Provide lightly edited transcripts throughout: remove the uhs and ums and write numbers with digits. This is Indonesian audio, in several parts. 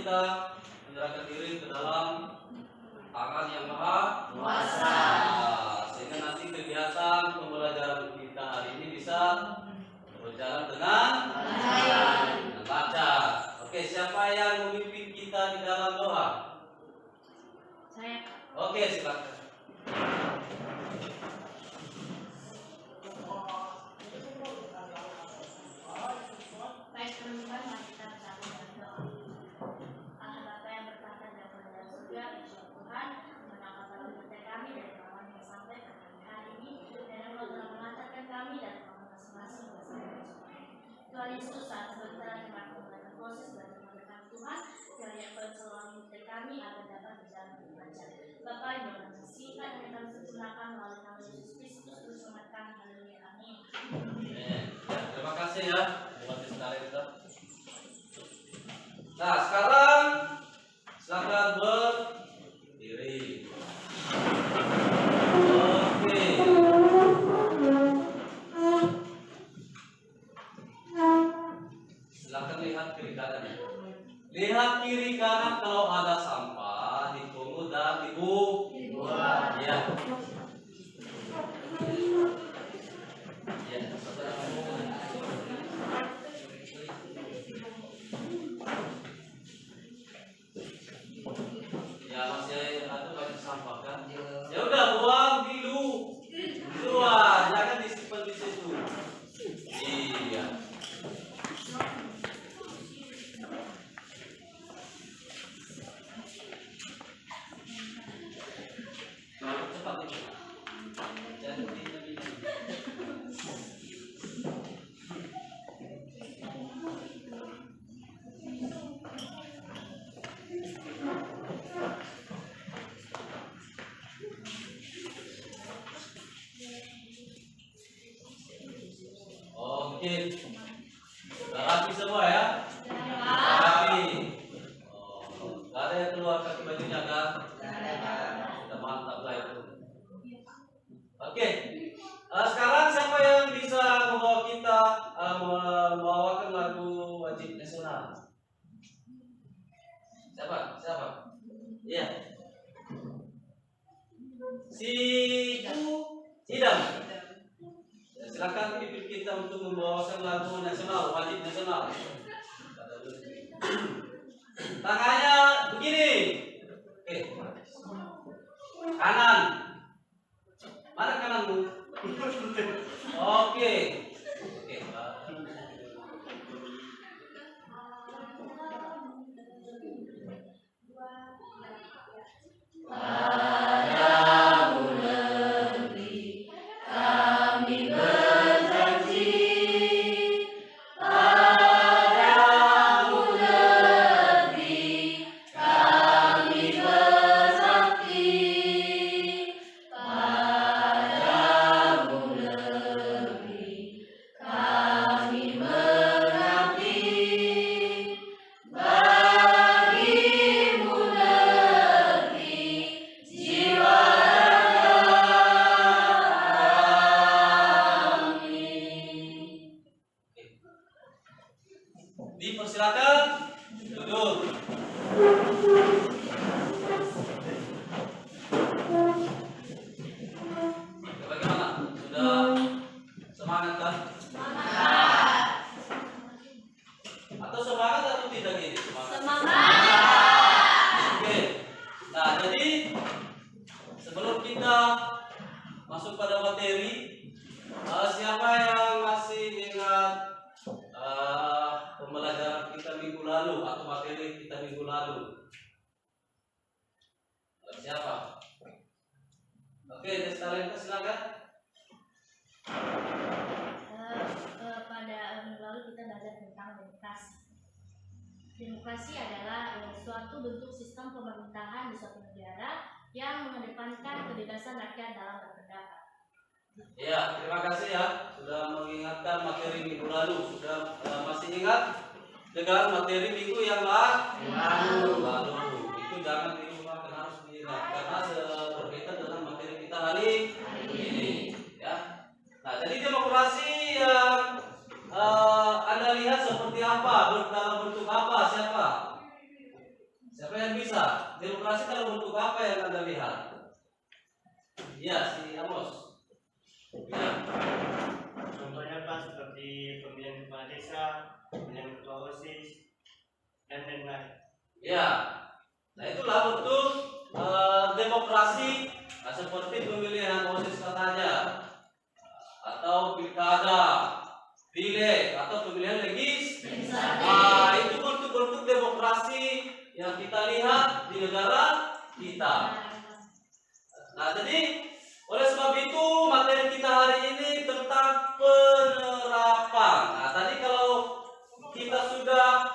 kita menyerahkan diri ke dalam tangan yang maha kuasa, sehingga nanti kegiatan pembelajaran kita hari ini bisa berjalan dengan lancar. Oke, siapa yang memimpin kita di dalam doa? Saya. Oke, silakan. Baik teman-teman, mari kita bersatu dalam doa. Allah Bapa yang bertahta di dalam surga, Tuhan Tuhan, menangkap berkat kami dari awal hingga sampai pada hari ini, dan Engkau telah mengantarkan kami dari rumah masing-masing bersama Tuhan Yesus. Saat sebentar kita melakukan proses belajar mengenal Tuhan, kiranya Engkau selalu menyertai kami agar dapat berjalan dengan lancar. Bapa yang dalam singkat yang kami sempurnakan melalui nama Yesus Kristus bersamakan. Haleluya, amin. Terima kasih ya buat sekalian kita. Nah, sekarang silakan berdiri. Oke. Silakan lihat kiri kanan. Lihat kiri kanan, kalau ada sampah dipungut dan dibuang. Ya. Ya, masih ada banyak sampah kan? Ya udah, buang di luar, jangan disimpan di situ. Iya. Cepat itu. Jangan Oke, sudah rapi semua ya? Rapi. Oh, gak ada yang keluar kaki bajunya kan? Sudah mantap lah itu. Oke, sekarang siapa yang bisa membawa kita membawakan lagu wajib nasional? Siapa? Iya. Sidam. Silakan pimpin kita untuk membawakan lagu nasional, wajib nasional. Tangannya begini. Oke. Kanan. Mana kananmu? Oke. Oke. Dipersilakan duduk. Bagaimana? Sudah semangat kan? Semangat. Atau semangat atau tidak ini? Semangat. Oke. Nah, jadi sebelum kita masuk pada materi, siapa yang masih ingat pembelajaran kita minggu lalu atau materi kita minggu lalu? Siapa? Oke, Destalenta silakan. Pada minggu lalu kita belajar tentang demokrasi. Demokrasi adalah suatu bentuk sistem pemerintahan di suatu negara yang mengedepankan kebebasan rakyat dalam berpendapat. Ya, terima kasih ya sudah mengingatkan materi minggu lalu. Sudah masih ingat dengan materi minggu yang lalu. Itu jangan dilupakan, harus diingat karena berkaitan dengan materi kita hari ini. Ya. Nah, jadi demokrasi yang Anda lihat seperti apa? Dalam bentuk apa? Siapa? Demokrasi dalam bentuk apa yang Anda lihat? Ya, si Amos. Ya. Contohnya Pak seperti pemilihan kepala desa, pemilihan ketua OSIS, dan lain-lain. Ya, nah itulah bentuk demokrasi. Nah, seperti pemilihan OSIS katanya, atau pilkada, pileg, atau pemilihan legislatif. Nah, itu bentuk-bentuk demokrasi yang kita lihat di negara kita. Nah, jadi oleh sebab itu materi kita hari ini tentang penerapan. Nah, tadi kalau kita sudah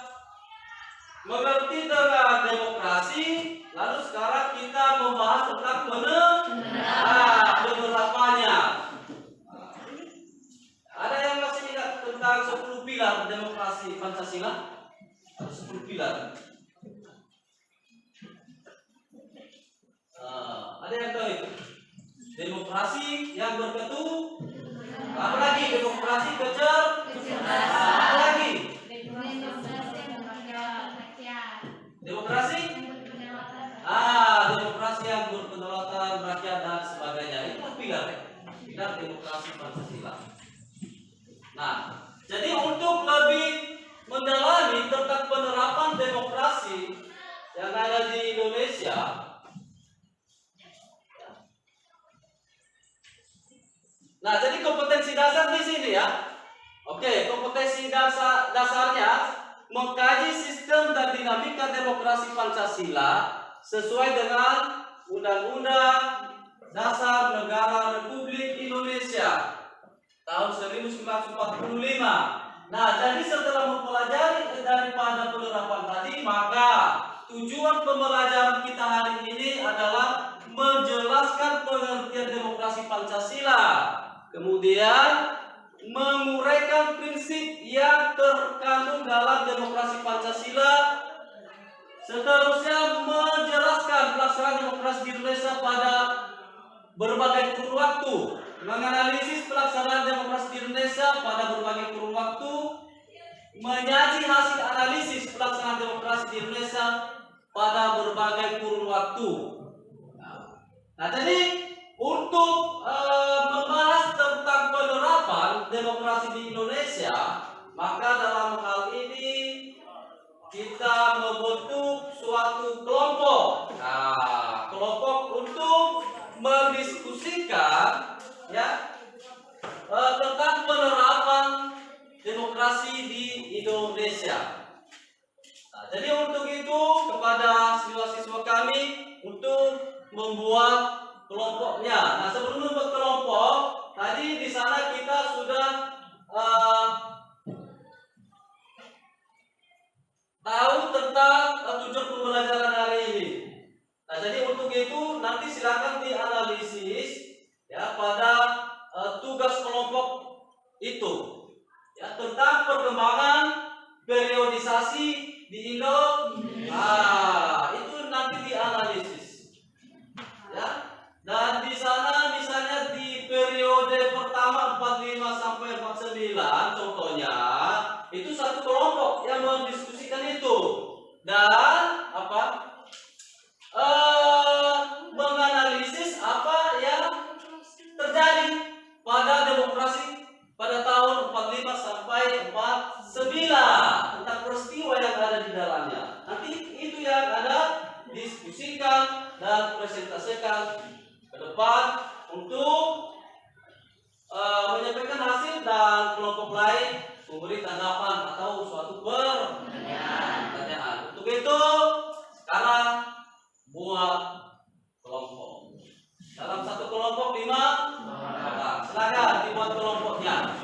mengerti tentang demokrasi, lalu sekarang kita membahas tentang penerapannya. Ada yang masih ingat tentang 10 pilar demokrasi Pancasila? Ada 10 pilar. Ada yang tahu itu? Demokrasi yang berketu, apa lagi? Demokrasi kecerdasan, apa lagi? Demokrasi? Demokrasi yang berkedaulatan rakyat dan sebagainya. Itu pilar demokrasi Pancasila. Nah, jadi untuk lebih mendalami tentang penerapan demokrasi yang ada di Indonesia, nah, jadi kompetensi dasar di sini ya. Oke, kompetensi dasarnya mengkaji sistem dan dinamika demokrasi Pancasila sesuai dengan Undang-Undang Dasar Negara Republik Indonesia tahun 1945. Nah, jadi setelah mempelajari daripada penerapan tadi, maka tujuan pembelajaran kita hari ini adalah menjelaskan pengertian demokrasi Pancasila, kemudian menguraikan prinsip yang terkandung dalam demokrasi Pancasila, seterusnya menjelaskan pelaksanaan demokrasi di Indonesia pada berbagai kurun waktu, menganalisis pelaksanaan demokrasi di Indonesia pada berbagai kurun waktu, menyaji hasil analisis pelaksanaan demokrasi di Indonesia pada berbagai kurun waktu. Nah, jadi untuk membahas tentang penerapan demokrasi di Indonesia, maka dalam hal ini kita membentuk suatu kelompok. Nah, kelompok untuk mendiskusikan ya tentang penerapan demokrasi di Indonesia. Nah, jadi untuk itu kepada siswa-siswa kami untuk membuat kelompoknya. Nah, sebelum membuat kelompok, tadi di sana kita sudah tahu tentang tujuan pembelajaran hari ini. Nah, jadi untuk itu nanti silakan dianalisis ya pada tugas kelompok itu ya tentang perkembangan periodisasi di Indonesia. Nah, itu nanti dianalisis ya. Dan di sana misalnya di periode pertama 45 sampai 49 contohnya itu satu kelompok yang mendiskusikan itu dan menganalisis apa yang terjadi pada demokrasi pada tahun 45 sampai 49 tentang peristiwa yang ada di dalamnya. Nanti itu yang ada diskusikan dan presentasikan ke depan untuk menyampaikan hasil dan kelompok lain memberi tanggapan atau suatu pertanyaan. Untuk itu sekarang buat kelompok. Dalam satu kelompok 5 orang. Silakan dibuat kelompoknya.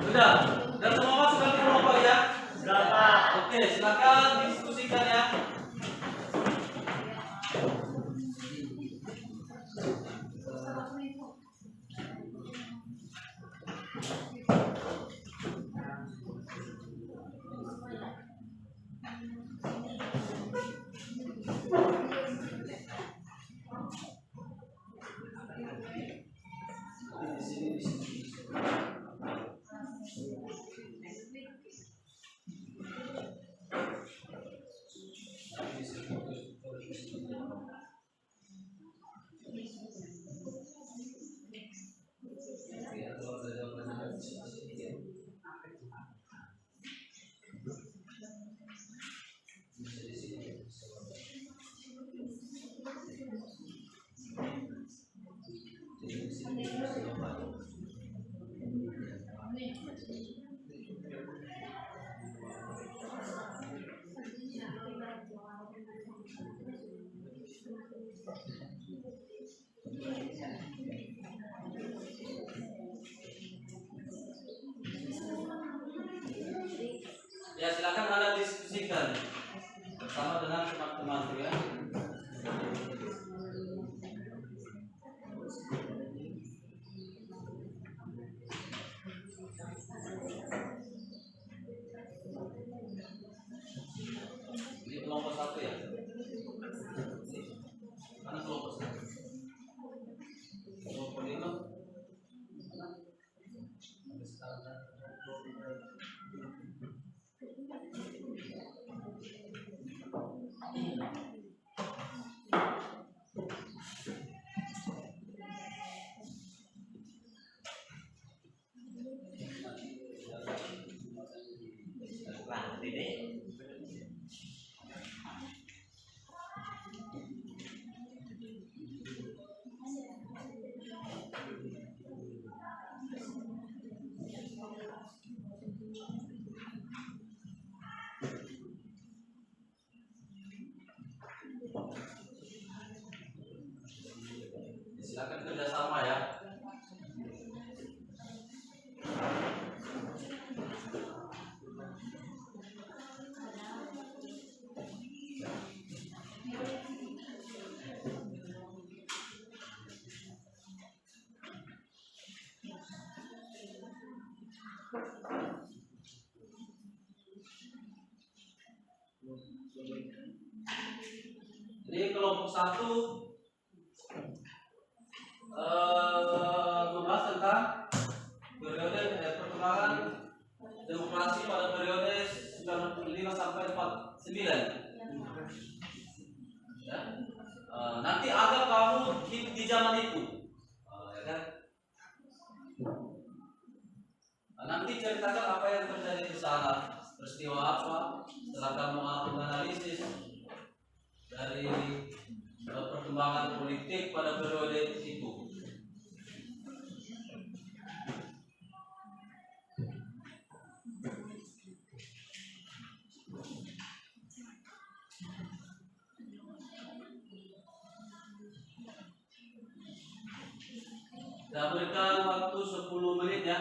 Sudah semua masuk ke kelompok ya? Sudah Pak. Oke, silakan diskusikan ya. Ya, silakan Anda diskusikan bersama dengan teman-teman ya. Ini kelompok satu ya. Mana kelompok satu? Kelompok lima. Silakan kerjasama ya. Ini kelompok satu membahas tentang periode perkembangan demokrasi pada periode 95 sampai 49. Ya. Nanti ada kamu hidup di zaman itu, ya kan? Nanti ceritakan apa yang terjadi di sana, peristiwa apa, setelah kamu menganalisis dari perkembangan politik pada periode itu. Kita berikan waktu 10 menit ya.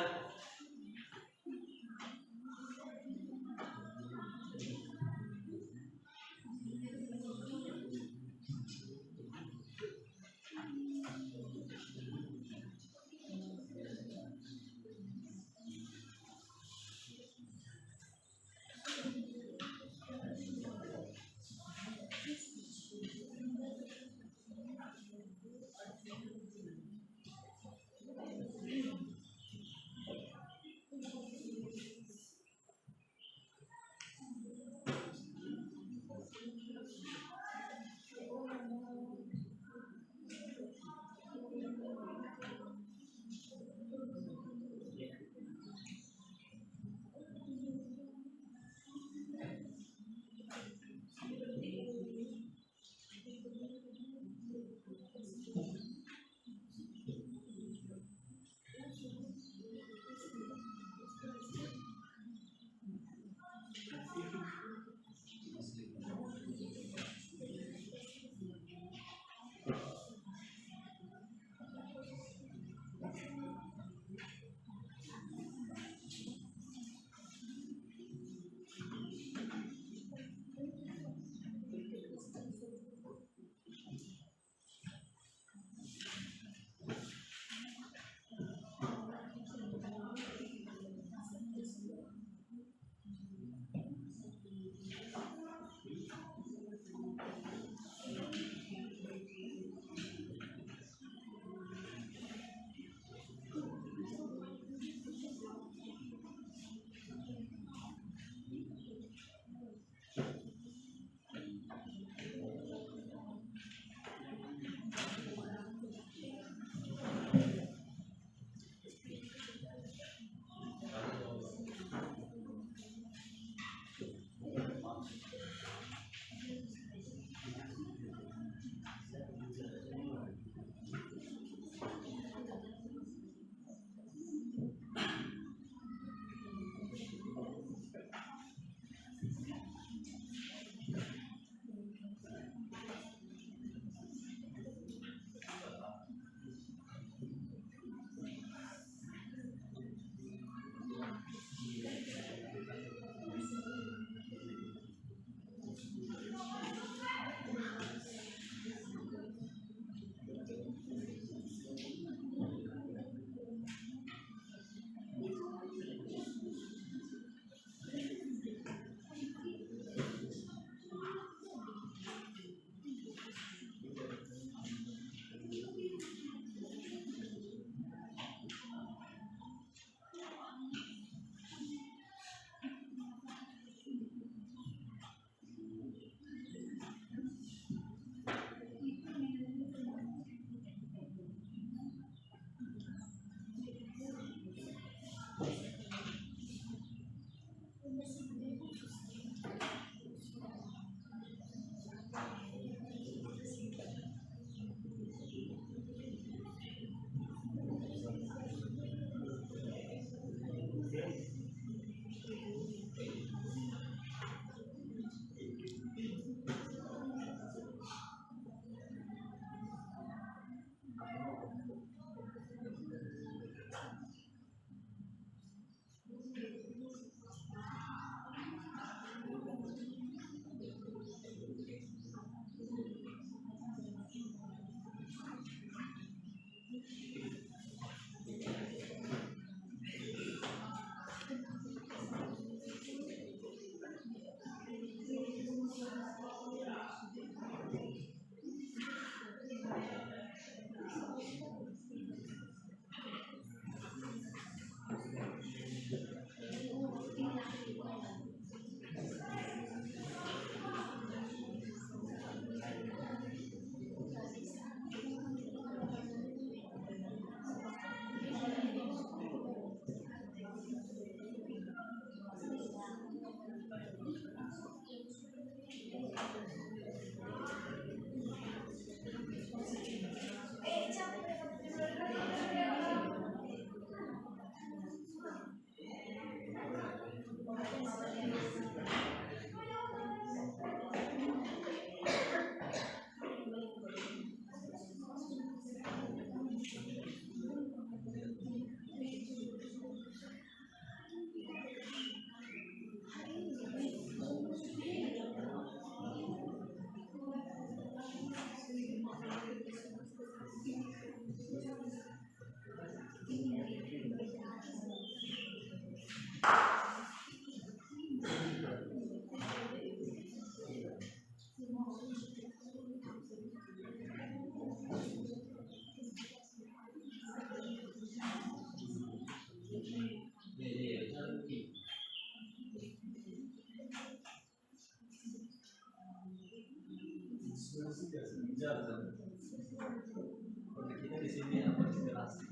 Kita di sini apa inspirasi?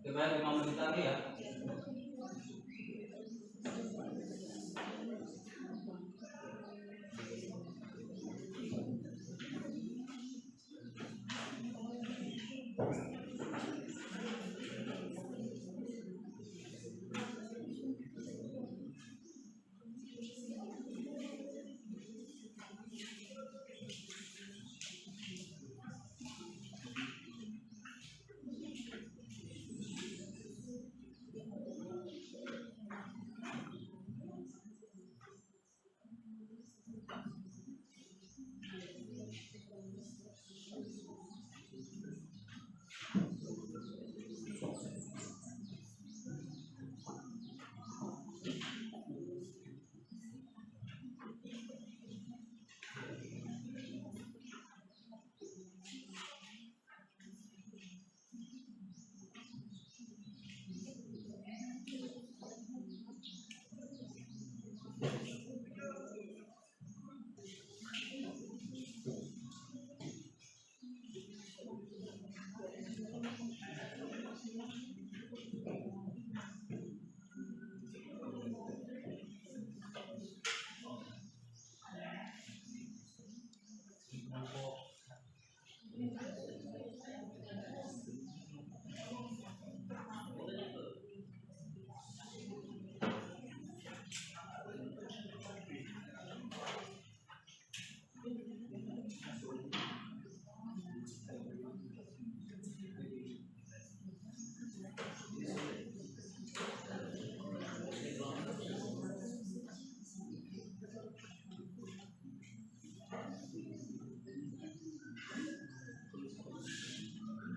Coba 5 menit lagi ya.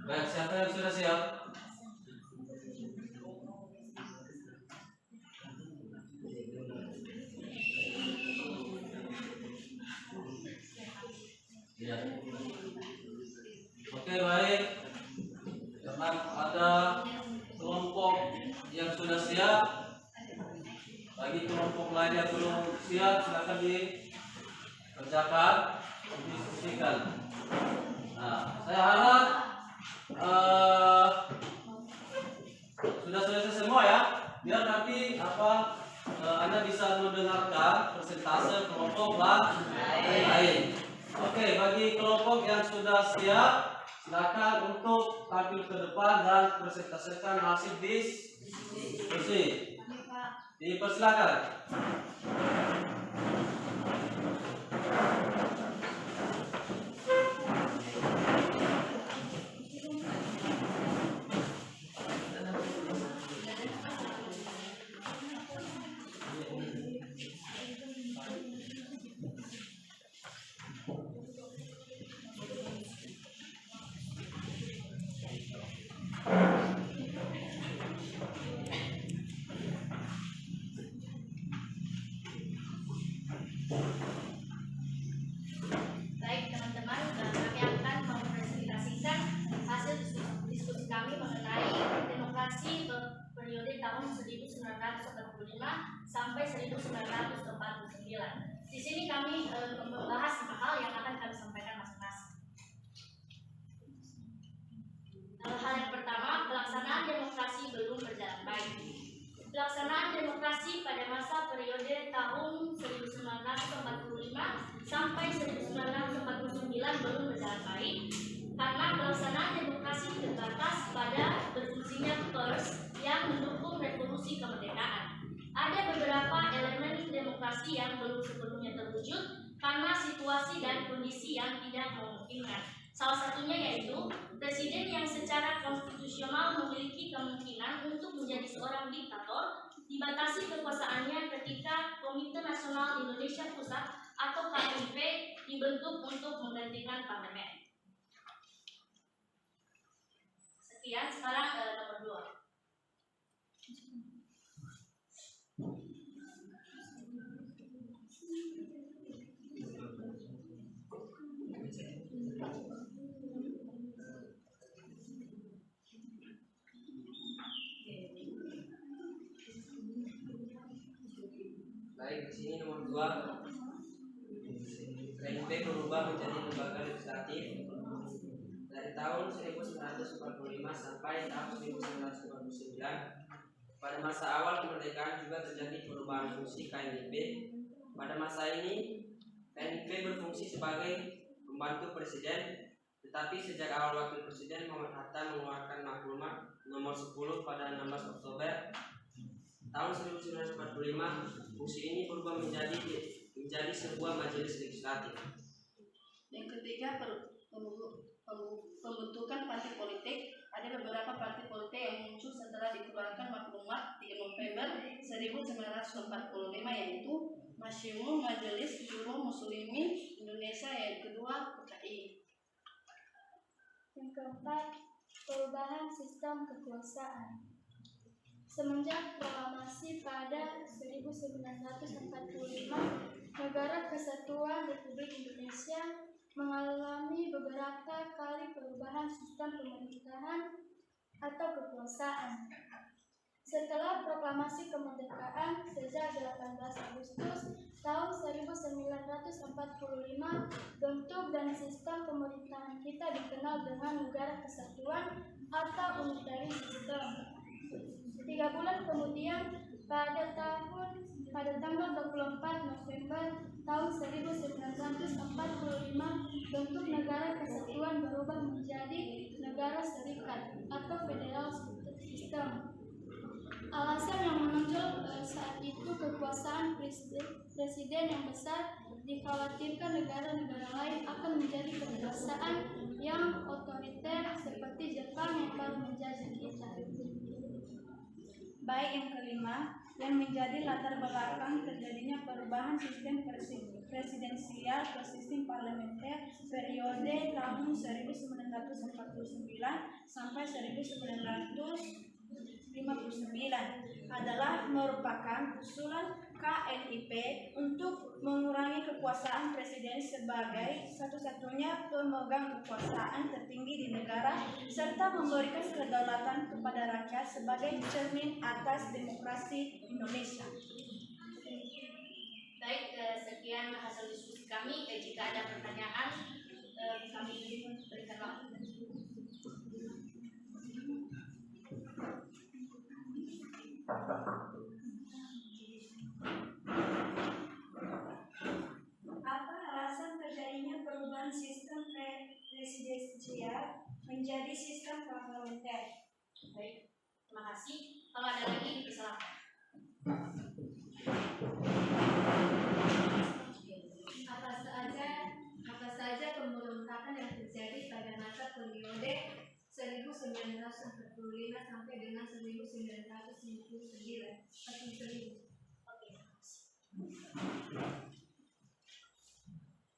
Baik, siapa yang sudah siap? Ya. Oke, baik. Karena ada kelompok yang sudah siap, bagi kelompok lain yang belum siap, silakan dikerjakan, didiskusikan. Nah, saya harap sudah selesai semua ya, biar nanti Anda bisa mendengarkan persentase kelompok lain. Oke, bagi kelompok yang sudah siap, silakan untuk tampil ke depan dan presentasikan hasil diskusi. Dipersilakan. sampai 1949. Di sini kami membahas 5 hal yang akan kami sampaikan masing-masing. Hal yang pertama, pelaksanaan demokrasi belum berjalan baik. Pelaksanaan demokrasi pada masa periode tahun 1945 sampai 1949 belum berjalan baik karena pelaksanaan demokrasi terbatas pada berfungsinya pers yang mendukung revolusi kemerdekaan. Ada beberapa elemen demokrasi yang belum sepenuhnya terwujud karena situasi dan kondisi yang tidak memungkinkan. Salah satunya yaitu presiden yang secara konstitusional memiliki kemungkinan untuk menjadi seorang diktator, dibatasi kekuasaannya ketika Komite Nasional Indonesia Pusat atau KNP dibentuk untuk menggantikan parlemen. Sekian, sekarang nomor 2. Baik, di sini nomor 2. KNP berubah menjadi lembaga legislatif dari tahun 1945 sampai tahun 1949. Pada masa awal kemerdekaan juga terjadi perubahan fungsi KNP. Pada masa ini, KNP berfungsi sebagai pembantu presiden, tetapi sejak awal Wakil Presiden Muhammad Hatta mengeluarkan maklumat nomor 10 pada 16 Oktober tahun 1945, fungsi ini berubah menjadi sebuah majelis legislatif. Yang ketiga, pembentukan partai politik. Ada beberapa partai politik yang muncul setelah dikeluarkan maklumat 3 November 1945, yaitu Masyimu, Majelis Juro Muslimin Indonesia, yang kedua PKI. Yang keempat, perubahan sistem kekuasaan. Semenjak proklamasi pada 1945, Negara Kesatuan Republik Indonesia mengalami beberapa kali perubahan sistem pemerintahan atau kekuasaan. Setelah proklamasi kemerdekaan sejak 18 Agustus tahun 1945, bentuk dan sistem pemerintahan kita dikenal dengan Negara Kesatuan atau Unitary System. 3 bulan kemudian, pada tanggal 24 November tahun 1945, bentuk Negara Kesatuan berubah menjadi Negara Serikat atau Federal System. Alasan yang menonjol saat itu kekuasaan presiden yang besar. Dikhawatirkan negara-negara lain akan menjadi kekuasaan yang otoriter seperti Jepang yang baru menjajah kita. Baik, yang kelima, yang menjadi latar belakang terjadinya perubahan sistem presidensial ke sistem parlementer periode tahun 1949 sampai 1959 adalah merupakan usulan KNIP untuk mengurangi kekuasaan presiden sebagai satu-satunya pemegang kekuasaan tertinggi di negara serta memberikan kedaulatan kepada rakyat sebagai cermin atas demokrasi Indonesia. Baik, sekian hasil diskusi kami. Jika ada pertanyaan, kami berikan waktu. Apa alasan terjadinya perubahan sistem presidensial menjadi sistem parlementer? Baik, terima kasih. Kalau ada lagi, dipersilakan. Apa saja pemberontakan yang terjadi pada masa periode 1945 sampai dengan 1959?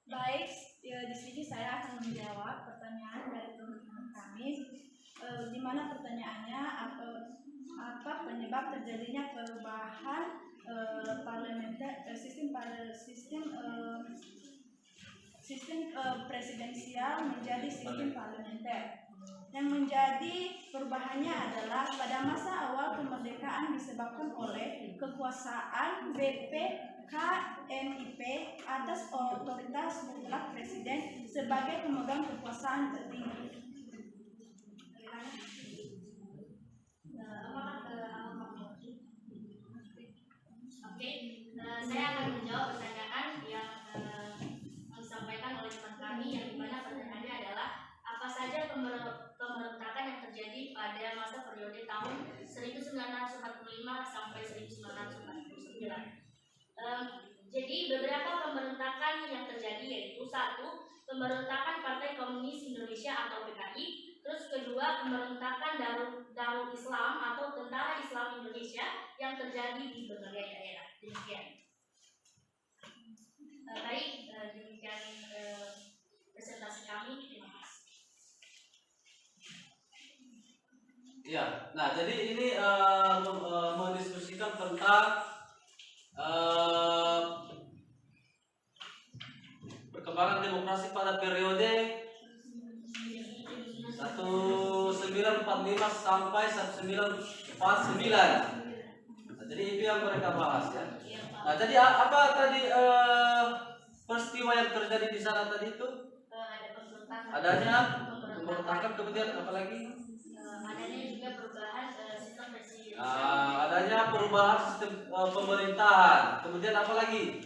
Baik, di sini saya akan menjawab pertanyaan dari teman-teman kami. Di mana pertanyaannya, apa penyebab terjadinya perubahan parlementer, sistem presidensial menjadi sistem parlementer? Yang menjadi perubahannya adalah pada masa awal kemerdekaan disebabkan oleh kekuasaan BPKNIP atas otoritas mutlak presiden sebagai pemegang kekuasaan tertinggi. Oke, saya akan menjawab pertanyaan yang disampaikan oleh teman kami, yang dimana pertanyaannya adalah apa saja pemberontakan yang terjadi pada masa periode tahun 1945 sampai 1949. Jadi beberapa pemberontakan yang terjadi yaitu satu, pemberontakan Partai Komunis Indonesia atau PKI, terus kedua pemberontakan Darul Islam atau Tentara Islam Indonesia yang terjadi di berbagai daerah. Demikian. Baik, demikian presentasi kami. Terima kasih. Ya, nah jadi ini mendiskusikan tentang perkembangan demokrasi pada periode 1945 sampai 1949. Nah, jadi itu yang mereka bahas ya. Nah, jadi apa tadi peristiwa yang terjadi di sana tadi itu? Adanya pemberontakan, kemudian apa lagi? Adanya juga perubahan sistem presidensial. Adanya perubahan sistem pemerintahan. Kemudian apa lagi?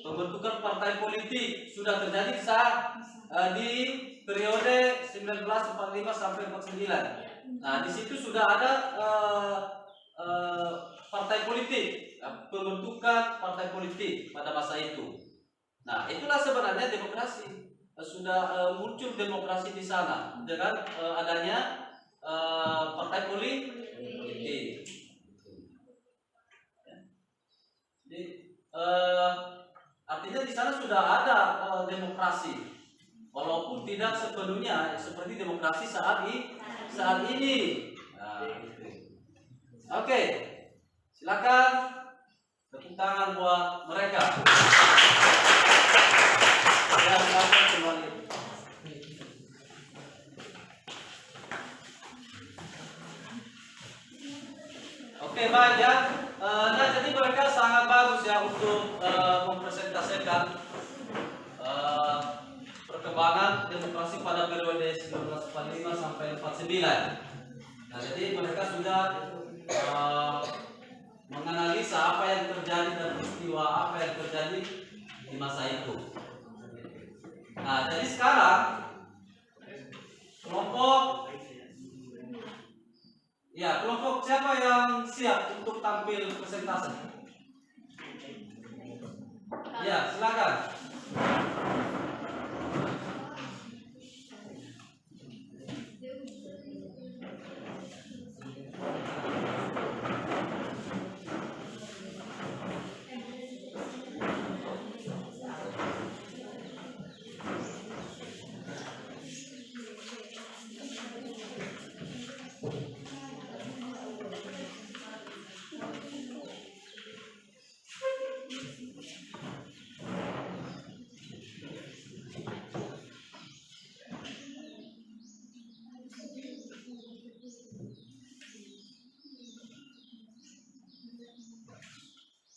Pembentukan partai politik sudah terjadi saat di periode 1945 sampai 49. Nah, di situ sudah ada partai politik, pembentukan partai politik pada masa itu. Nah, itulah sebenarnya demokrasi. Sudah muncul demokrasi di sana dengan adanya partai politik. Jadi artinya di sana sudah ada demokrasi, walaupun tidak sepenuhnya seperti demokrasi saat ini. Nah, gitu. Oke, silakan tepuk tangan buat mereka. Ya, silakan kembali. Oke, baik ya. Nah, jadi mereka sangat bagus ya untuk mempresentasikan perkembangan demokrasi pada periode 1945 sampai 49. Nah, jadi mereka sudah menganalisa apa yang terjadi dan peristiwa apa yang terjadi di masa itu. Nah, jadi sekarang kelompok siapa yang siap untuk tampil presentasi? Ya, silakan.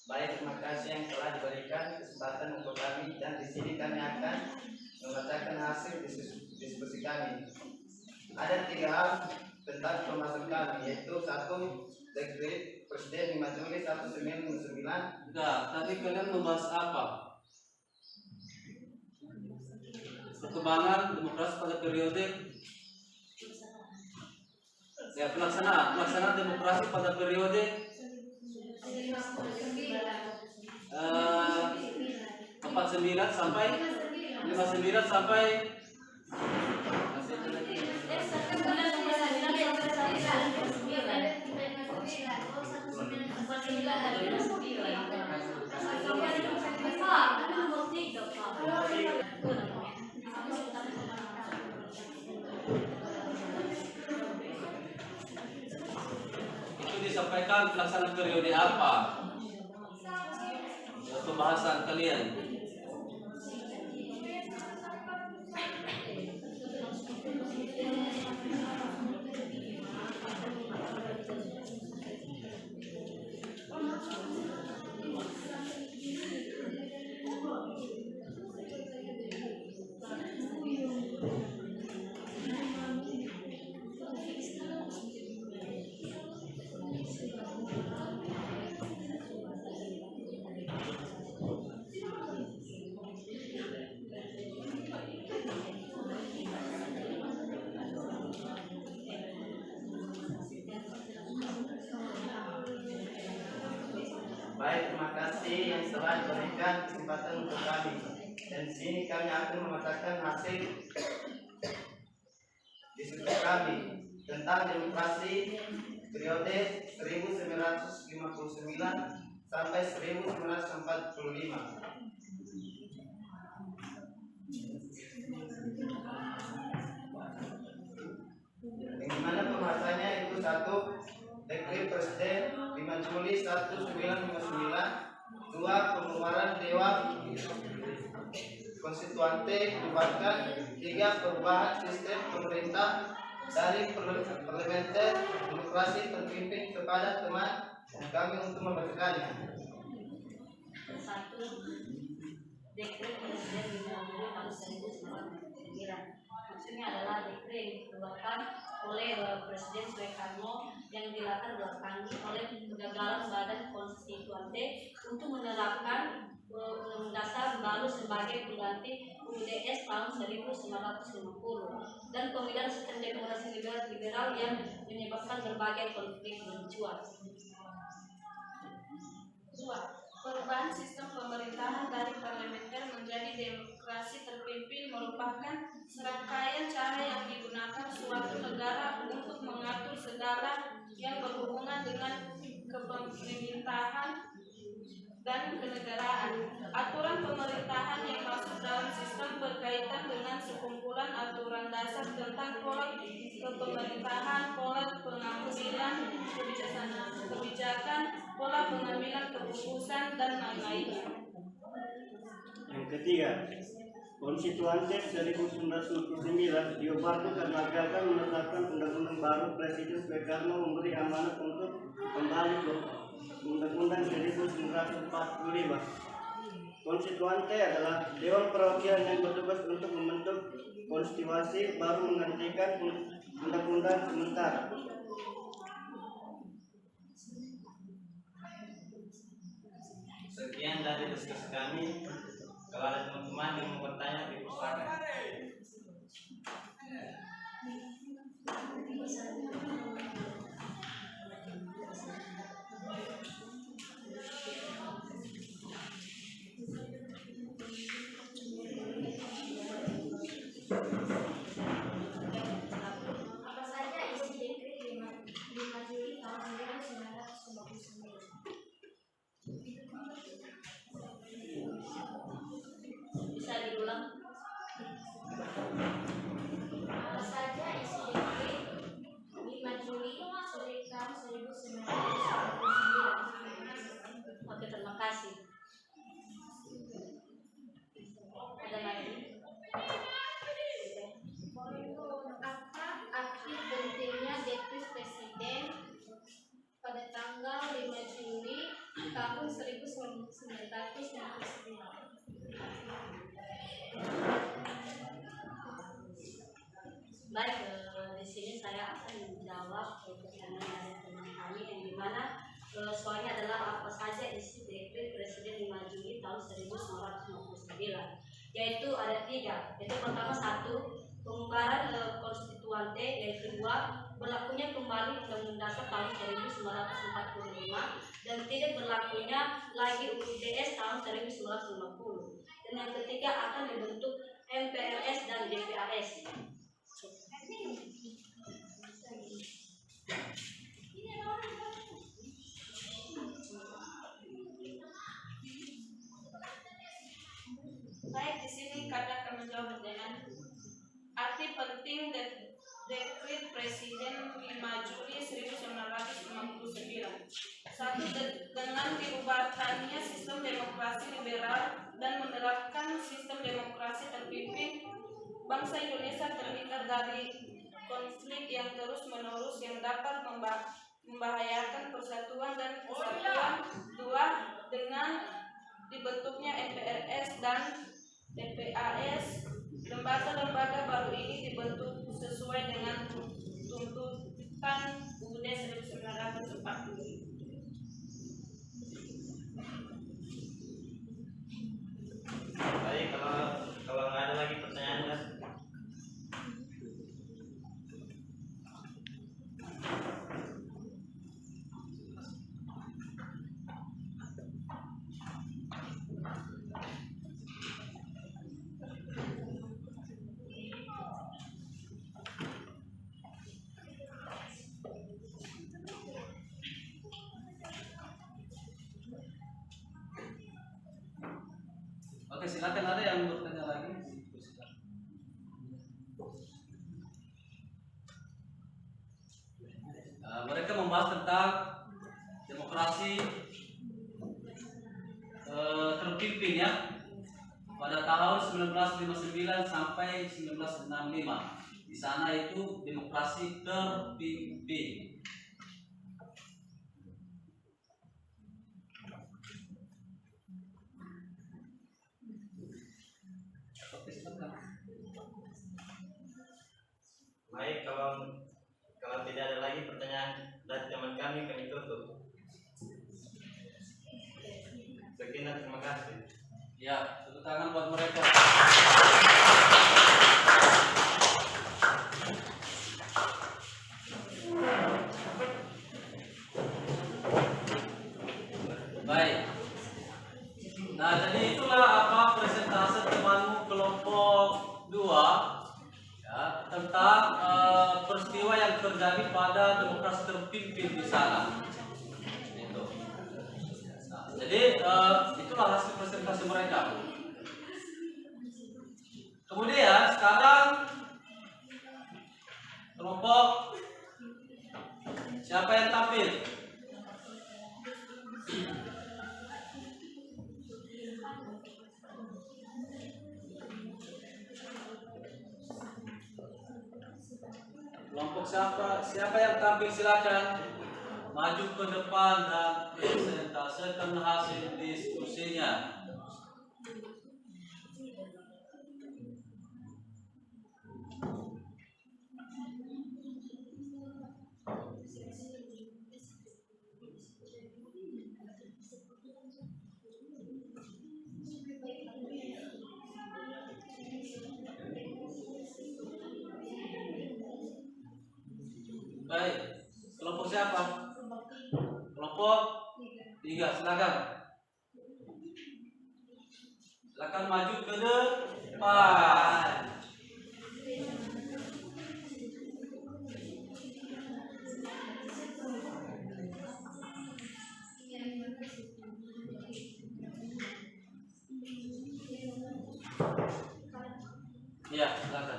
Baik, terima kasih yang telah diberikan kesempatan untuk kami, dan di sini kami akan membacakan hasil diskusi kami. Ada 3 hal tentang pembahasan kami, yaitu 1. Dekret Presiden 5 Juli 1999. Enggak, tadi kalian membahas apa? Perkembangan demokrasi pada periode ya, pelaksanaan demokrasi pada periode 49 sampai 59 sampai itu disampaikan pelaksanaan periode apa? Pembahasan kalian. telah diberikan kesempatan untuk kami, dan di sini kami akan membacakan hasil diskusi kami tentang demokrasi periode 1959 sampai 1945. Yang mana pembahasannya itu: 1. Dekret Presiden 5 Juli 1959. 2. Pembubaran Dewan Konstituante dibubarkan. 3. Perubahan sistem pemerintah dari parlementer demokrasi terpimpin kepada teman kami untuk membacakannya. 1. Dekret Presiden 5 Juli tahun 1959. Maksudnya adalah dekret yang dikeluarkan oleh Presiden Soekarno yang dilatar belakangi oleh kegagalan Badan Konstituante untuk menerapkan Undang-Undang Dasar baru sebagai pengganti UUDS tahun 1950 dan pemilihan sistem demokrasi liberal yang menyebabkan berbagai konflik mencuat. 2. Perubahan sistem pemerintahan dari parlementer menjadi demokrasi terpimpin merupakan serangkaian cara yang digunakan suatu negara untuk mengatur segala yang berhubungan dengan kepemerintahan dan kenegaraan. Aturan pemerintahan yang masuk dalam sistem berkaitan dengan sekumpulan aturan dasar tentang pola kepemerintahan, pola pengambilan kebijakan, pola pengambilan keputusan, dan lain-lainnya. Yang ketiga, Konstituante 1959 diubah karena gagal menetapkan undang-undang baru. Presiden Soekarno memberi amanat untuk kembali ke Undang-Undang 1945. Konstituante adalah Dewan Perwakilan yang bertugas untuk membentuk konstitusi baru menggantikan undang-undang sementara. Sekian dari diskusi kami. Kalau ada teman-teman yang mau bertanya, dipersilakan. Apa saja isi dekret 5 Juli tahun 1959? Bisa diulang? Apa saja isi dekret 5 Juli tahun 1959? Oke, terima kasih. Ada lagi? Apa arti pentingnya dekret Presiden pada tanggal 5 Juli tahun 1959? Baik, di sini saya akan menjawab pertanyaan dari teman kami yang dimana soalnya adalah apa saja isi dekret Presiden 5 Juli tahun 1959, yaitu ada 3. Itu pertama 1, pengubahan konstituante. Yang kedua, berlakunya kembali Undang-Undang Dasar tahun 1945 dan tidak berlakunya lagi UUDS tahun 1950. Dan yang ketiga, akan dibentuk MPRS dan DPAS. Baik, di sini kami akan menjawab pertanyaan. Arti penting dekret Presiden 5 Juli 1959. 1. Dengan dibubarkannya sistem demokrasi liberal dan menerapkan sistem demokrasi terpimpin, bangsa Indonesia terhindar dari konflik yang terus-menerus yang dapat membahayakan persatuan dan kesatuan. 2. Dengan dibentuknya MPRS dan DPAS, lembaga-lembaga baru ini dibentuk sesuai dengan tuntutan UUD 1945. Baik, kalau nggak ada lagi pertanyaan, kan? Oke, silakan ada yang bertanya lagi. Mereka membahas tentang demokrasi terpimpin ya pada tahun 1959 sampai 1965. Di sana itu demokrasi terpimpin. Baik, kalau tidak ada lagi pertanyaan dari teman kami tutup. Sekian, terima kasih. Ya, tepuk tangan buat mereka. Baik. Nah, jadi itulah apa presentase temanmu kelompok 2 ya, tentang peristiwa yang terjadi pada demokrasi terpimpin di sana. Itu. Nah, jadi itulah hasil presentasi mereka. Kemudian sekarang kelompok siapa yang tampil? Kelompok siapa yang tampil, silakan maju ke depan dan presentasekan hasil diskusinya. Baik, kelompok siapa? Kelompok 3, silakan. Silakan maju ke depan. Ya, silakan.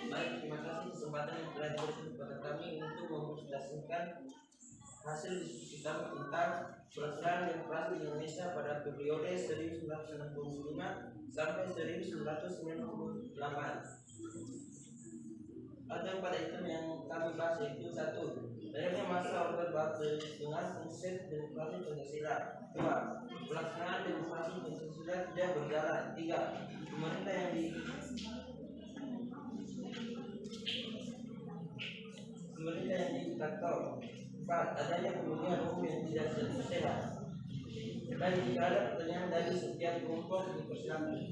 Baik, terima kasih kesempatan yang telah diberikan kepada kami untuk mempresentasikan hasil diskusi kami tentang pelaksanaan demokrasi di Indonesia pada periode 1965 sampai 1998. Ada 4 item yang kami bahas, yaitu 1. Lahirnya masa Orde Baru dengan konsep demokrasi Pancasila. 2. Pelaksanaan demokrasi Pancasila tidak berjalan. 3. Pemerintah yang diktator. 4. Adanya pemilihan umum yang tidak sehat. Dan jika ada pertanyaan dari setiap kelompok, dipersilakan.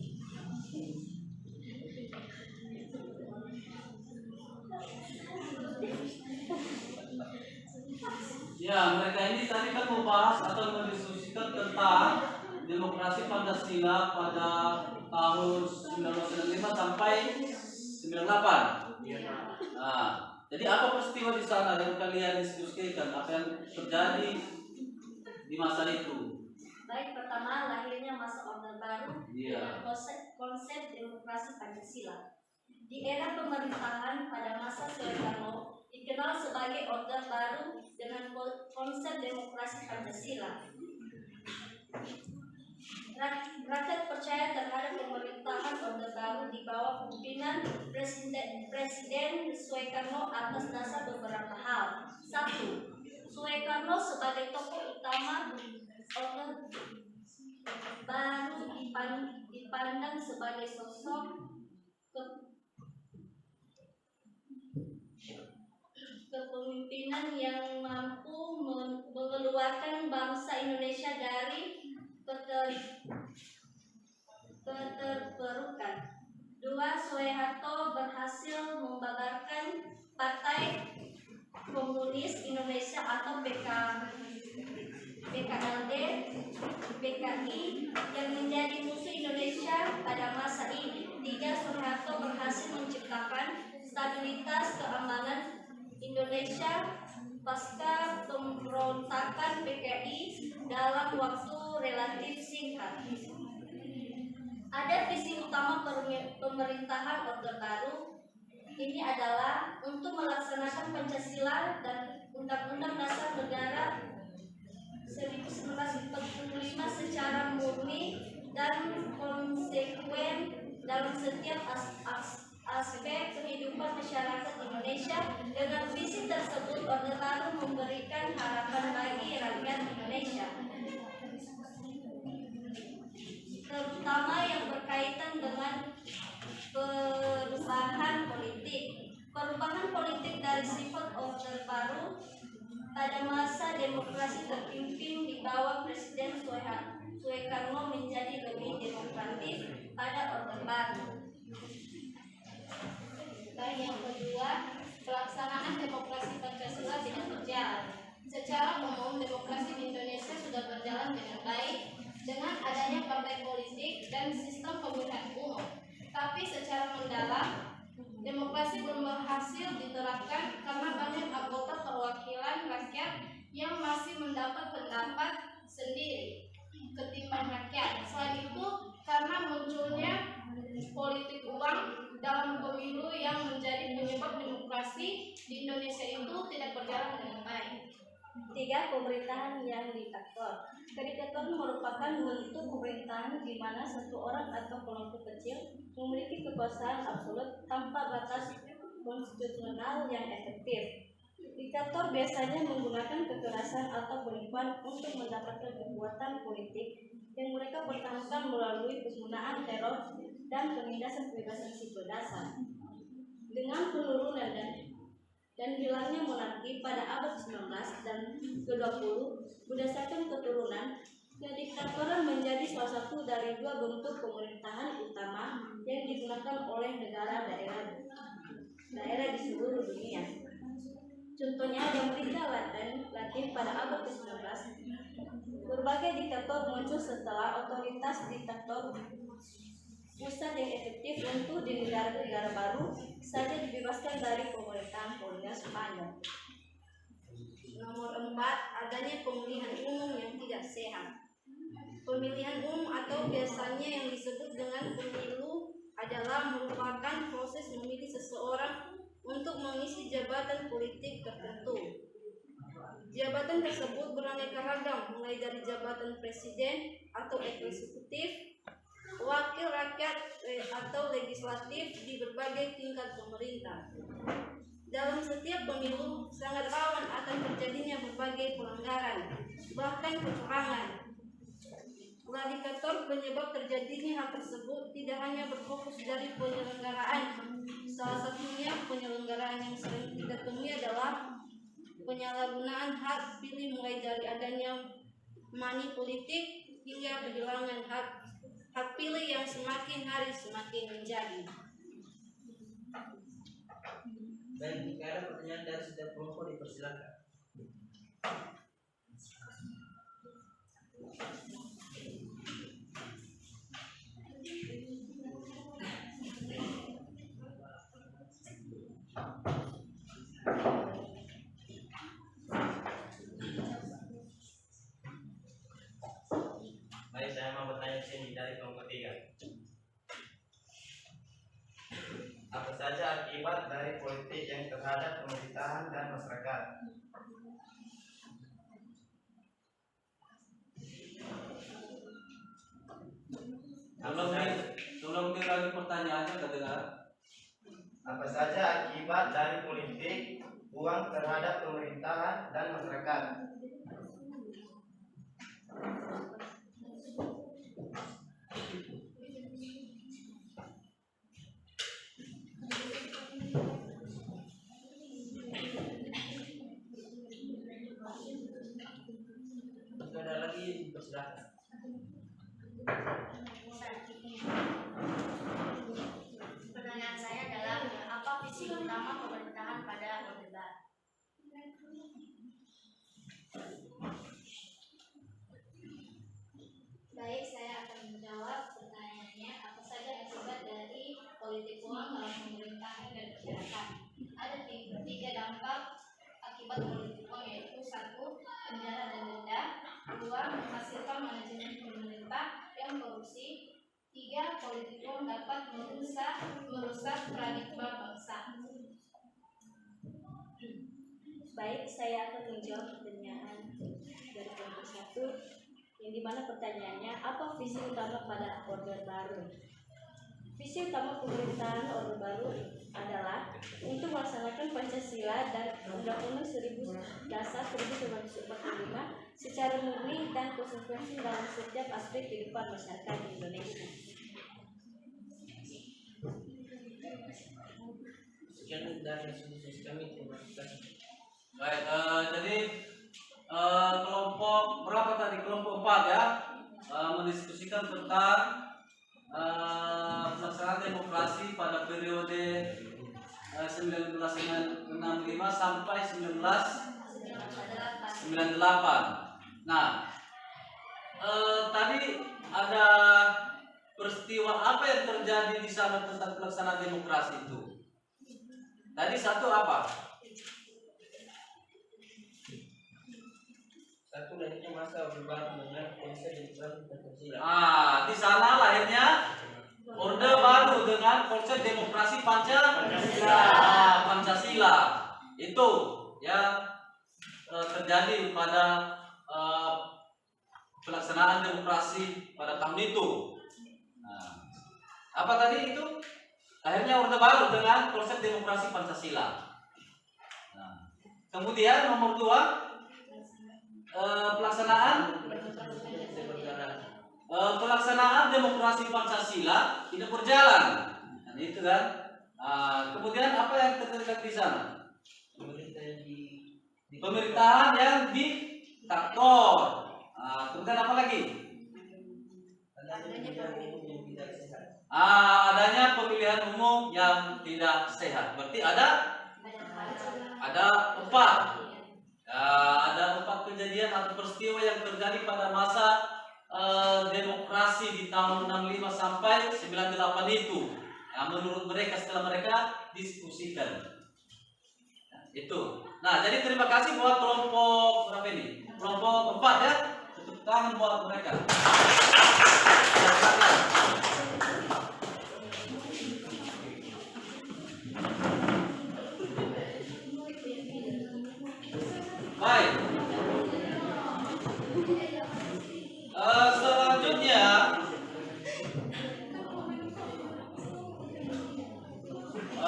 Ya, mereka ini tadi kan membahas atau mendiskusikan tentang demokrasi Pancasila pada tahun 1995 sampai 98. Nah, jadi apa peristiwa di sana yang kalian diskusikan? Apa yang terjadi di masa itu? Baik, pertama lahirnya masa Orde Baru Iya. dengan konsep demokrasi Pancasila. Di era pemerintahan pada masa Soekarno dikenal sebagai Orde Baru dengan konsep demokrasi Pancasila. Rakyat percaya terhadap pemerintahan Orde Baru di bawah pimpinan Presiden Soekarno atas dasar beberapa hal. 1. Soekarno sebagai tokoh utama Orde Baru dipandang sebagai sosok kepemimpinan yang mampu mengeluarkan bangsa Indonesia dari keterpurukan. 2. Soeharto berhasil membabarkan Partai Komunis Indonesia atau PKLD, PKI yang menjadi musuh Indonesia pada masa ini. 3. Soeharto berhasil menciptakan stabilitas keamanan Indonesia pasca pemberontakan PKI dalam waktu relatif singkat. Ada visi utama pemerintahan Orde Baru. Ini adalah untuk melaksanakan Pancasila dan Undang-Undang Dasar Negara 1945 secara murni dan konsekuen dalam setiap aspek kehidupan masyarakat Indonesia. Dengan visi tersebut, Orde Baru memberikan harapan bagi rakyat Indonesia, terutama yang berkaitan dengan perubahan politik. Perubahan politik dari sifat Orde Baru pada masa demokrasi terpimpin di bawah Presiden Soekarno menjadi lebih demokratis pada Orde Baru. Dan yang kedua, pelaksanaan demokrasi Pancasila tidak berjalan. Secara umum, demokrasi di Indonesia sudah berjalan dengan baik dengan adanya partai politik dan sistem pemilihan umum. Tapi secara mendalam, demokrasi belum berhasil diterapkan karena banyak anggota perwakilan rakyat yang masih mendapat pendapat sendiri ketimbang rakyat. Selain itu, karena munculnya politik uang dalam pemilu yang menjadi penyebab demokrasi di Indonesia itu tidak berjalan dengan baik. 3. Pemerintahan yang diktator. Diktator merupakan bentuk pemerintahan di mana satu orang atau kelompok kecil memiliki kekuasaan absolut tanpa batas konstitusional yang efektif. Diktator biasanya menggunakan kekerasan atau penipuan untuk mendapatkan kekuatan politik yang mereka pertahankan melalui penggunaan teror dan penindasan kebebasan sipil dasar. Dengan penurunan dan hilangnya monarki pada abad 19 dan ke-20 berdasarkan keturunan, kediktatoran menjadi salah satu dari dua bentuk pemerintahan utama yang digunakan oleh daerah di seluruh dunia. Contohnya di Amerika Latin pada abad ke-19, berbagai diktator muncul setelah otoritas diktator pusat yang efektif untuk di negara-negara baru saja dibebaskan dari pemerintahan kolonial Spanyol. Nomor 4, adanya pemilihan umum yang tidak sehat. Pemilihan umum atau biasanya yang disebut dengan pemilu adalah merupakan proses memilih seseorang untuk mengisi jabatan politik tertentu. Jabatan tersebut beraneka ragam, mulai dari jabatan presiden atau eksekutif, wakil rakyat atau legislatif di berbagai tingkat pemerintah. Dalam setiap pemilu sangat rawan akan terjadinya berbagai pelanggaran, bahkan kecurangan. Diktator penyebab terjadinya hal tersebut tidak hanya berfokus dari penyelenggaraan. Salah satunya penyelenggaraan yang sering kita temui adalah penyalahgunaan hak pilih, mulai dari adanya money politik hingga kehilangan hak pilih yang semakin hari semakin menjadi. Baik, jika ada pertanyaan dari setiap kelompok dipersilakan. Baik, saya mau bertanya di sini dari kelompok 3. Apa saja akibat dari politik yang terhadap pemerintahan dan masyarakat? Sebelum diulangi pertanyaannya, kedengar. Apa saja akibat dari politik uang terhadap pemerintahan dan masyarakat? Pertanyaan saya adalah apa visi utama pemerintahan pada Orde Baru? Baik, saya akan menjawab pertanyaannya. Apa saja akibat dari politik uang dalam pemerintahan dan masyarakat? Ada tiga dampak akibat politik uang, yaitu 1. Penjara dan denda. 2. Menghasilkan manajemen pemerintah yang korupsi. 3. Politik uang dapat merusak paradigma bangsa. Baik, saya akan menjawab pertanyaan dari kelompok 1, yang dimana pertanyaannya apa visi utama pada Orde Baru. Visi utama pemerintahan Orde Baru adalah untuk melaksanakan Pancasila dan Undang-Undang 1945 secara murni dan konsekuensi dalam setiap aspek kehidupan masyarakat Indonesia. Sekian dari diskusi kami, terima kasih. Baik, jadi kelompok berapa tadi? Kelompok 4 ya, mendiskusikan tentang pelaksanaan demokrasi pada periode 1965 sampai 1998. Nah, tadi ada peristiwa apa yang terjadi di sana tentang pelaksanaan demokrasi itu? Tadi 1 apa? 1. Lahirnya masa Orde Baru dengan konsep demokrasi Pancasila. Di sana lahirnya Orde Baru dengan konsep demokrasi Pancasila. Itu yang terjadi pada pelaksanaan demokrasi pada tahun itu. Nah, apa tadi itu? Lahirnya Orde Baru dengan konsep demokrasi Pancasila. Nah, kemudian nomor 2, pelaksanaan demokrasi Pancasila tidak berjalan. Nah, itu kan. Kemudian apa yang terjadi di sana? Pemerintahan yang diktator. Kemudian apa lagi? Adanya pemilihan umum yang tidak sehat. Berarti ada 4. Ada 4 kejadian atau peristiwa yang terjadi pada masa demokrasi di tahun 65 sampai 98 itu. Yang menurut mereka setelah mereka diskusikan. Nah, itu. Nah, jadi terima kasih buat kelompok berapa ini? Kelompok 4 ya. Tepuk tangan buat mereka. Baik. Selanjutnya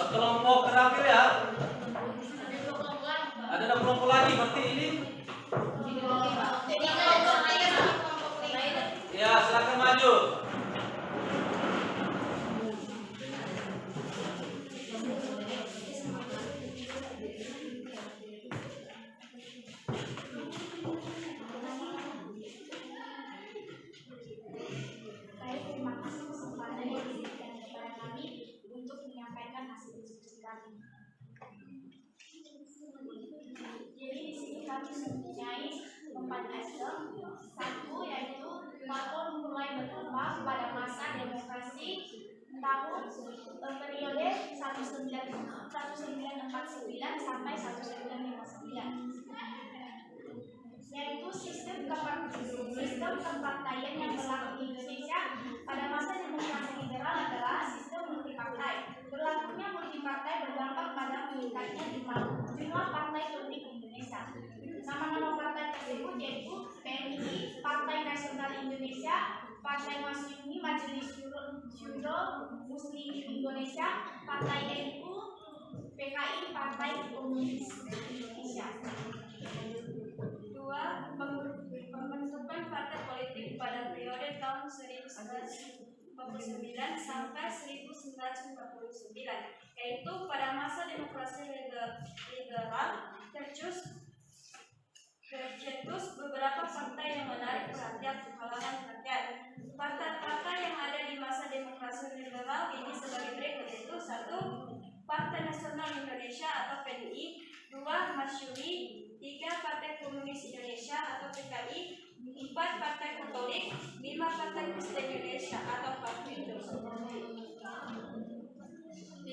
kelompok terakhir ya. Ada 2 kelompok lagi, berarti ini. Ya, silakan maju. Baik, terima kasih kesempatan yang diberikan kepada kami untuk menyampaikan hasil diskusi kami. Jadi di sini kami mempunyai 4 item. 1 yaitu faktor mulai berkembang pada masa demokrasi tahun periode 1949 sampai 1959. Yaitu sistem kepartaian yang berlaku di Indonesia pada masa demokrasi liberal adalah sistem multipartai. Berlakunya multipartai berdampak pada meningkatnya jumlah partai politik di Indonesia. Nama-nama partai tersebut yaitu PNI, Partai Nasional Indonesia, Partai Masyumi, Majelis Syuro Muslimin Indonesia, Partai NU, PKI, Partai Komunis Indonesia. 2. Pembentukan partai politik pada periode tahun 1949 sampai 1949, yaitu pada masa demokrasi liberal tercetus beberapa partai yang menarik perhatian kalangan rakyat. Masyuri, 3 Partai Komunis Indonesia atau PKI, 4 Partai Katolik, 5 Partai Kristen Indonesia atau Parkindo. 3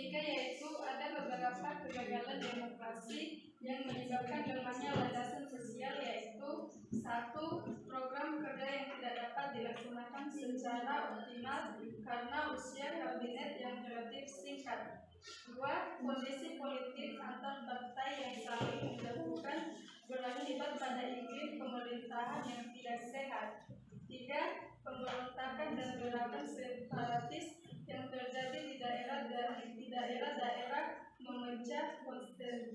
yaitu ada beberapa kegagalan demokrasi yang menyebabkan lemahnya landasan sosial, yaitu 1. Program kerja yang tidak dapat dilaksanakan secara optimal karena usia kabinet yang relatif singkat. 2. Kondisi politik antar partai yang saling menjatuhkan berakibat pada iklim pemerintahan yang tidak sehat. 3. Pemberontakan dan gerakan separatis yang terjadi di daerah-daerah memecah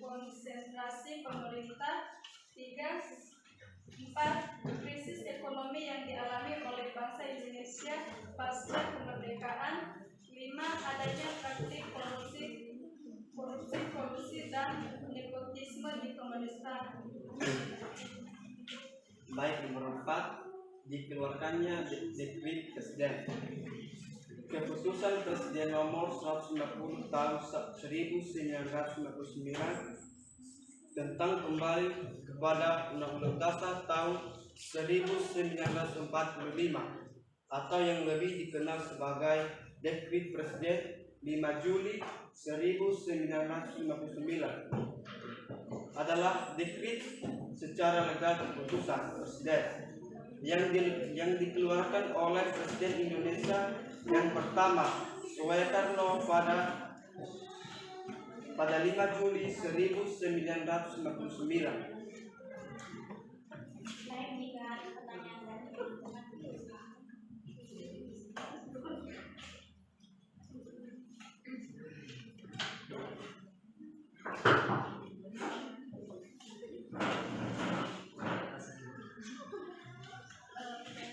konsentrasi pemerintah. 4. Krisis ekonomi yang dialami oleh bangsa Indonesia pasca kemerdekaan. 5. Adanya praktik korupsi dan nepotisme di pemerintahan. Baik, nomor 4, dikeluarkannya dekret presiden. Keputusan Presiden nomor 150 tahun 1999 tentang kembali kepada Undang-Undang Dasar tahun 1945 atau yang lebih dikenal sebagai Dekret Presiden 5 Juli 1959 adalah dekret secara legal keputusan presiden yang dikeluarkan oleh Presiden Indonesia yang pertama, Soekarno pada 5 Juli 1959. Baik, jika ada pertanyaan dari teman-teman.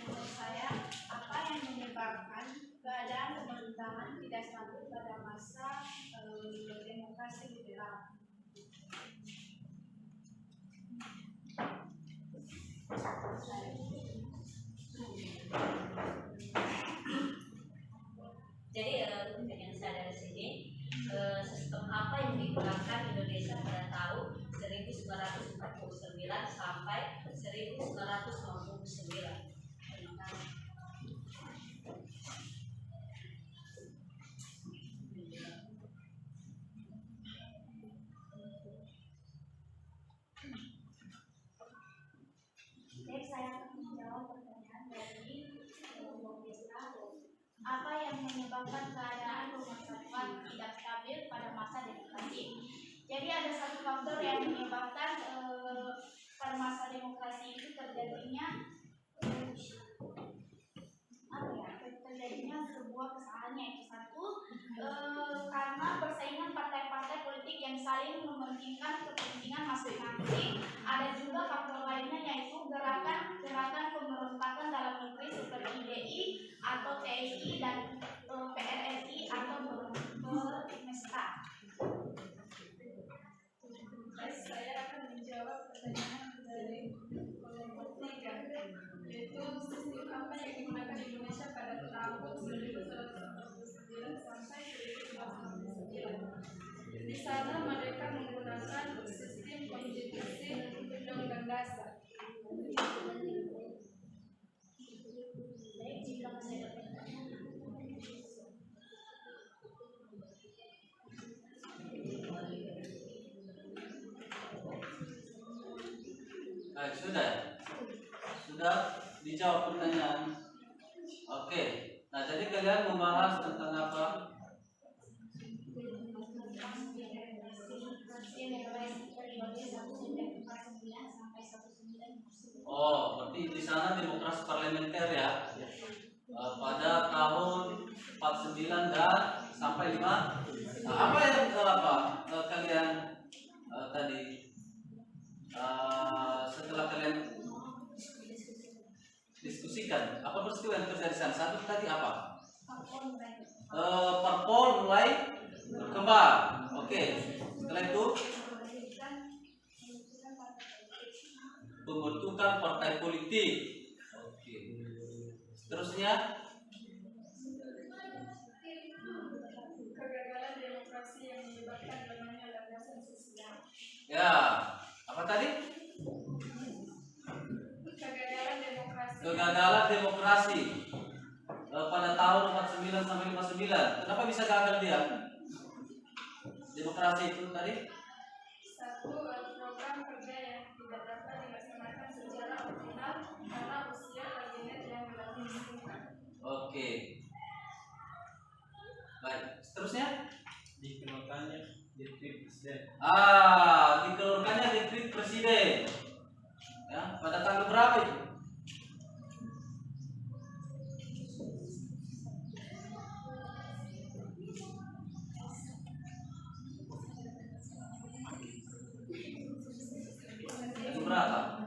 Menurut saya, apa yang menyebabkan keadaan pemerintahan tidak stabil pada masa demokrasi liberal? Jadi yang saya dari sini, sistem apa yang digunakan Indonesia pada tahun 1949 sampai 1959? Terima kasih. Baik, saya akan menjawab pertanyaan dari Bung Desta. Apa yang menyebabkan keadaan pemerintahan tidak stabil pada masa demokrasi? Jadi ada satu faktor yang menyebabkan pada masa demokrasi itu terjadinya terjadinya sebuah kesalahan, yaitu 1, karena persaingan partai-partai politik yang saling mementingkan kepentingan masing-masing. Ada juga faktor lainnya, yaitu gerakan pemberontakan dalam negeri seperti IDI atau TSI dan PRRI atau Bermesta. Saya akan menjawab pertanyaan dari kelompok 3, yaitu sistem apa yang digunakan Indonesia pada tahun 1949 sampai 1959. Di sana mereka menggunakan sistem konstitusi undang-undang dasar. Baik, jika masih ada pertanyaan. Baik, sudah dijawab pertanyaan. Oke, nah jadi kalian membahas tentang apa? Oh, berarti di sana demokrasi parlementer ya? Pada tahun 49 dan sampai 5. Nah, apa yang kalian tadi setelah kalian diskusikan, apa peristiwa yang terjadi di sana? Satu tadi apa? Parpol mulai berkembang. Oke. Setelah itu pembentukan partai politik. Oke. Seterusnya Kegagalan demokrasi yang menyebabkan lemahnya landasan sosial. ya, Apa tadi? Kegagalan demokrasi. Kegagalan demokrasi pada tahun 49 sampai 59. Kenapa bisa gagal dia? Demokrasi itu tadi? Satu, program kerja yang tidak dapat dilaksanakan secara optimal karena usia kabinet yang relatif singkat. Oke. Baik, seterusnya? Dikeluarkannya dekret presiden. Dikeluarkannya dekret presiden. Ya, pada tanggal berapa itu? Itu berapa?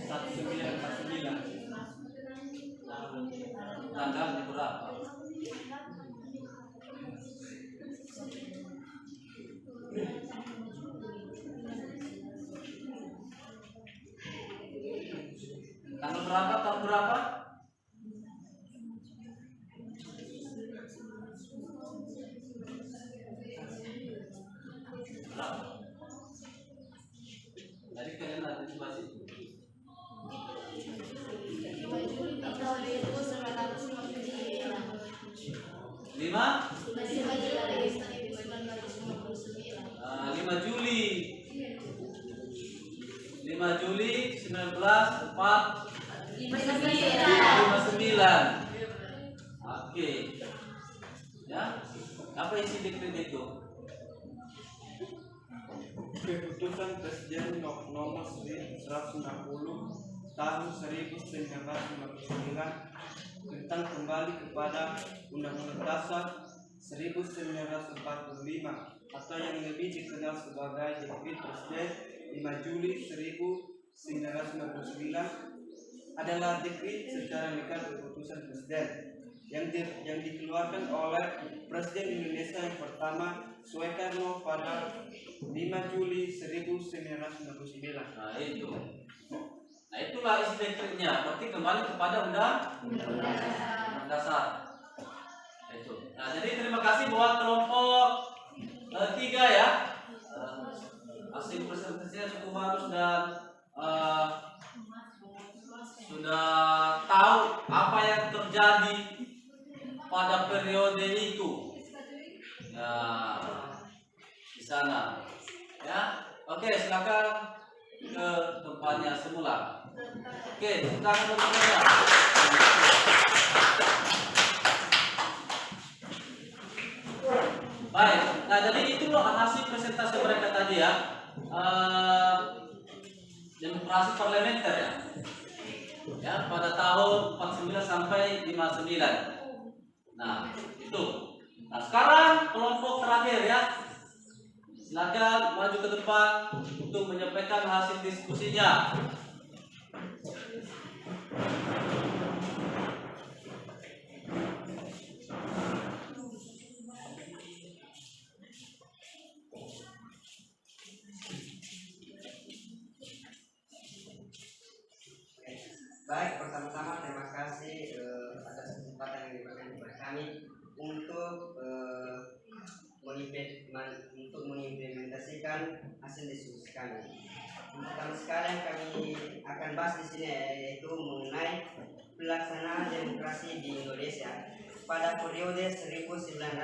1949. Tanggal itu berapa? Tanggal berapa? Tahun berapa? Berapa? Tadi kalian ada di sebelah situ. 5 Juli tahun 1959. 5 Juli 1959. Oke. Ya. Apa isi dekret itu? Keputusan Presiden nomor 160 tahun 1959 tentang kembali kepada Undang-Undang Dasar 1945 atau yang lebih dikenal sebagai Dekret Presiden 5 Juli 1999 adalah dekret secara legal keputusan Presiden yang dikeluarkan oleh Presiden Indonesia yang pertama Soekarno pada 5 Juli 1999. Nah itu. Nah itulah isi dekretnya. Berarti kembali kepada Undang-Undang Dasar. Itu. Nah jadi terima kasih buat kelompok 3 ya. Hasil presentasinya cukup bagus dan sudah tahu apa yang terjadi pada periode itu. Ya, di sana. Ya. Oke, silakan ke tempatnya semula. Oke, tepuk tangan untuk mereka. Baik, nah jadi itu loh hasil presentasi mereka tadi ya. Demokrasi parlementer ya. Ya, pada tahun 49 sampai 59. Nah, itu. Nah, sekarang kelompok terakhir ya. Silakan maju ke depan untuk menyampaikan hasil diskusinya. Baik, pertama-tama terima kasih atas kesempatan yang diberikan kepada kami untuk mengimplementasikan hasil diskusi kami. Pertama sekali yang kami akan bahas di sini yaitu mengenai pelaksanaan demokrasi di Indonesia pada periode 1998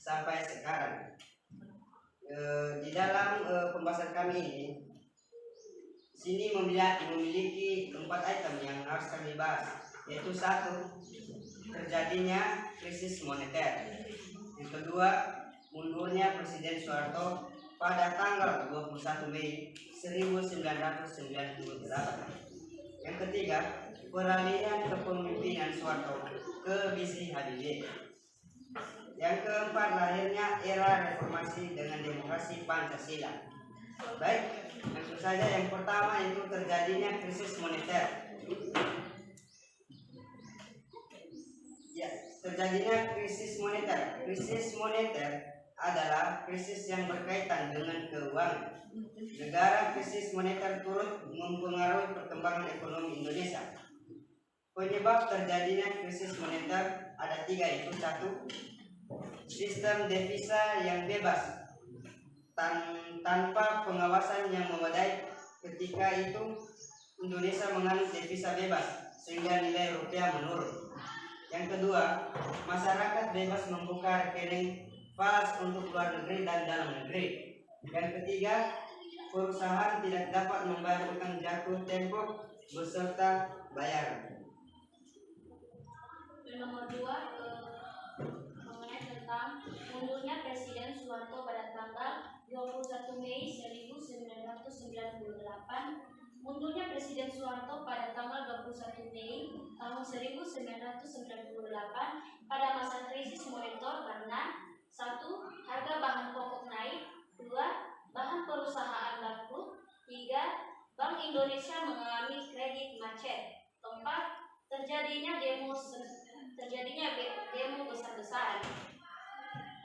sampai sekarang. Di dalam pembahasan kami ini, sini memiliki 4 item yang harus kami bahas, yaitu 1. Terjadinya krisis moneter. Yang kedua, mundurnya Presiden Soeharto pada tanggal 21 Mei 1998. Yang ketiga, peralihan kepemimpinan Soeharto ke B.J. Habibie. Yang keempat, lahirnya era reformasi dengan demokrasi Pancasila. Baik, langsung saja yang pertama itu terjadinya krisis moneter. Ya, terjadinya krisis moneter. Krisis moneter adalah krisis yang berkaitan dengan keuangan. Negara krisis moneter turut mempengaruhi perkembangan ekonomi Indonesia. Penyebab terjadinya krisis moneter ada 3, yaitu 1. Sistem devisa yang bebas tanpa pengawasan yang memadai. Ketika itu Indonesia menganut devisa bebas sehingga nilai rupiah menurun. Yang kedua, masyarakat bebas membuka rekening falas untuk luar negeri dan dalam negeri. Yang ketiga, perusahaan tidak dapat membayar utang jatuh tempo beserta bayaran. Nomor 2, mengenai tentang mundurnya Presiden Soeharto pada tanggal 21 Mei 1998. Mundurnya Presiden Soeharto pada tanggal 21 Mei tahun 1998 pada masa krisis moneter karena 1. Harga bahan pokok naik, 2. Bahan perusahaan bangkrut, 3. Bank Indonesia mengalami kredit macet, 4. Terjadinya demo besar-besaran.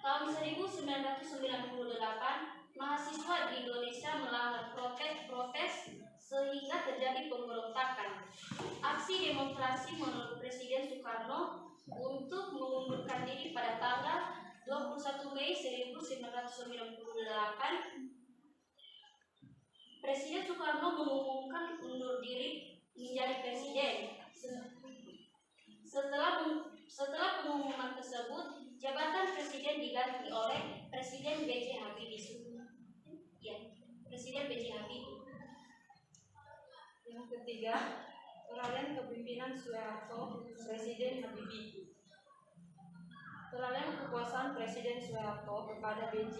Tahun 1998, mahasiswa di Indonesia melanggar protes sehingga terjadi pemberontakan. Aksi demonstrasi menurut Presiden Soekarno untuk mengundurkan diri pada tanggal 21 Mei 1998. Presiden Soekarno mengumumkan undur diri menjadi presiden. Setelah pengumuman tersebut, jabatan presiden diganti oleh Presiden B.J. Habibie. Presiden B.J. Habibie. Yang ketiga, peralihan kepemimpinan Soeharto, Presiden Habibie. Peralihan kekuasaan Presiden Soeharto kepada B.J.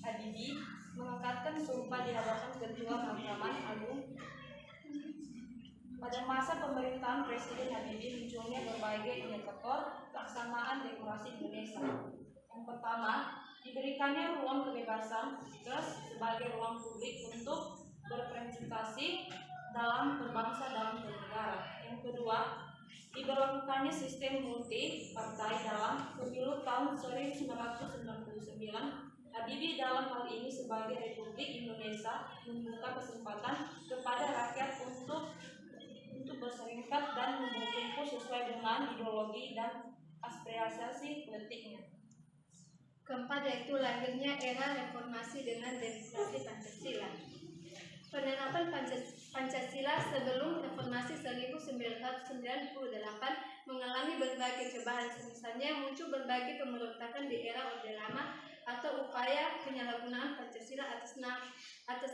Habibie mengangkatkan sumpah di hadapan Ketua Mahkamah Agung. Pada masa pemerintahan Presiden Habibie munculnya berbagai indikator pelaksanaan demokrasi Indonesia. Yang pertama, diberikannya ruang kebebasan pers sebagai ruang publik untuk berpresentasi dalam berbangsa dalam bernegara. Yang kedua, diberlakukannya sistem multi partai dalam pemilu tahun 1999. Habibie dalam hal ini sebagai Republik Indonesia membuka kesempatan kepada rakyat untuk berserikat dan berkumpul sesuai dengan ideologi dan aspirasi politiknya. Keempat, yaitu lahirnya era reformasi dengan demokrasi Pancasila. Penerapan Pancasila sebelum reformasi 1998 mengalami berbagai cobaan. Misalnya muncul berbagai pemberontakan di era Orde Lama atau upaya penyalahgunaan Pancasila atas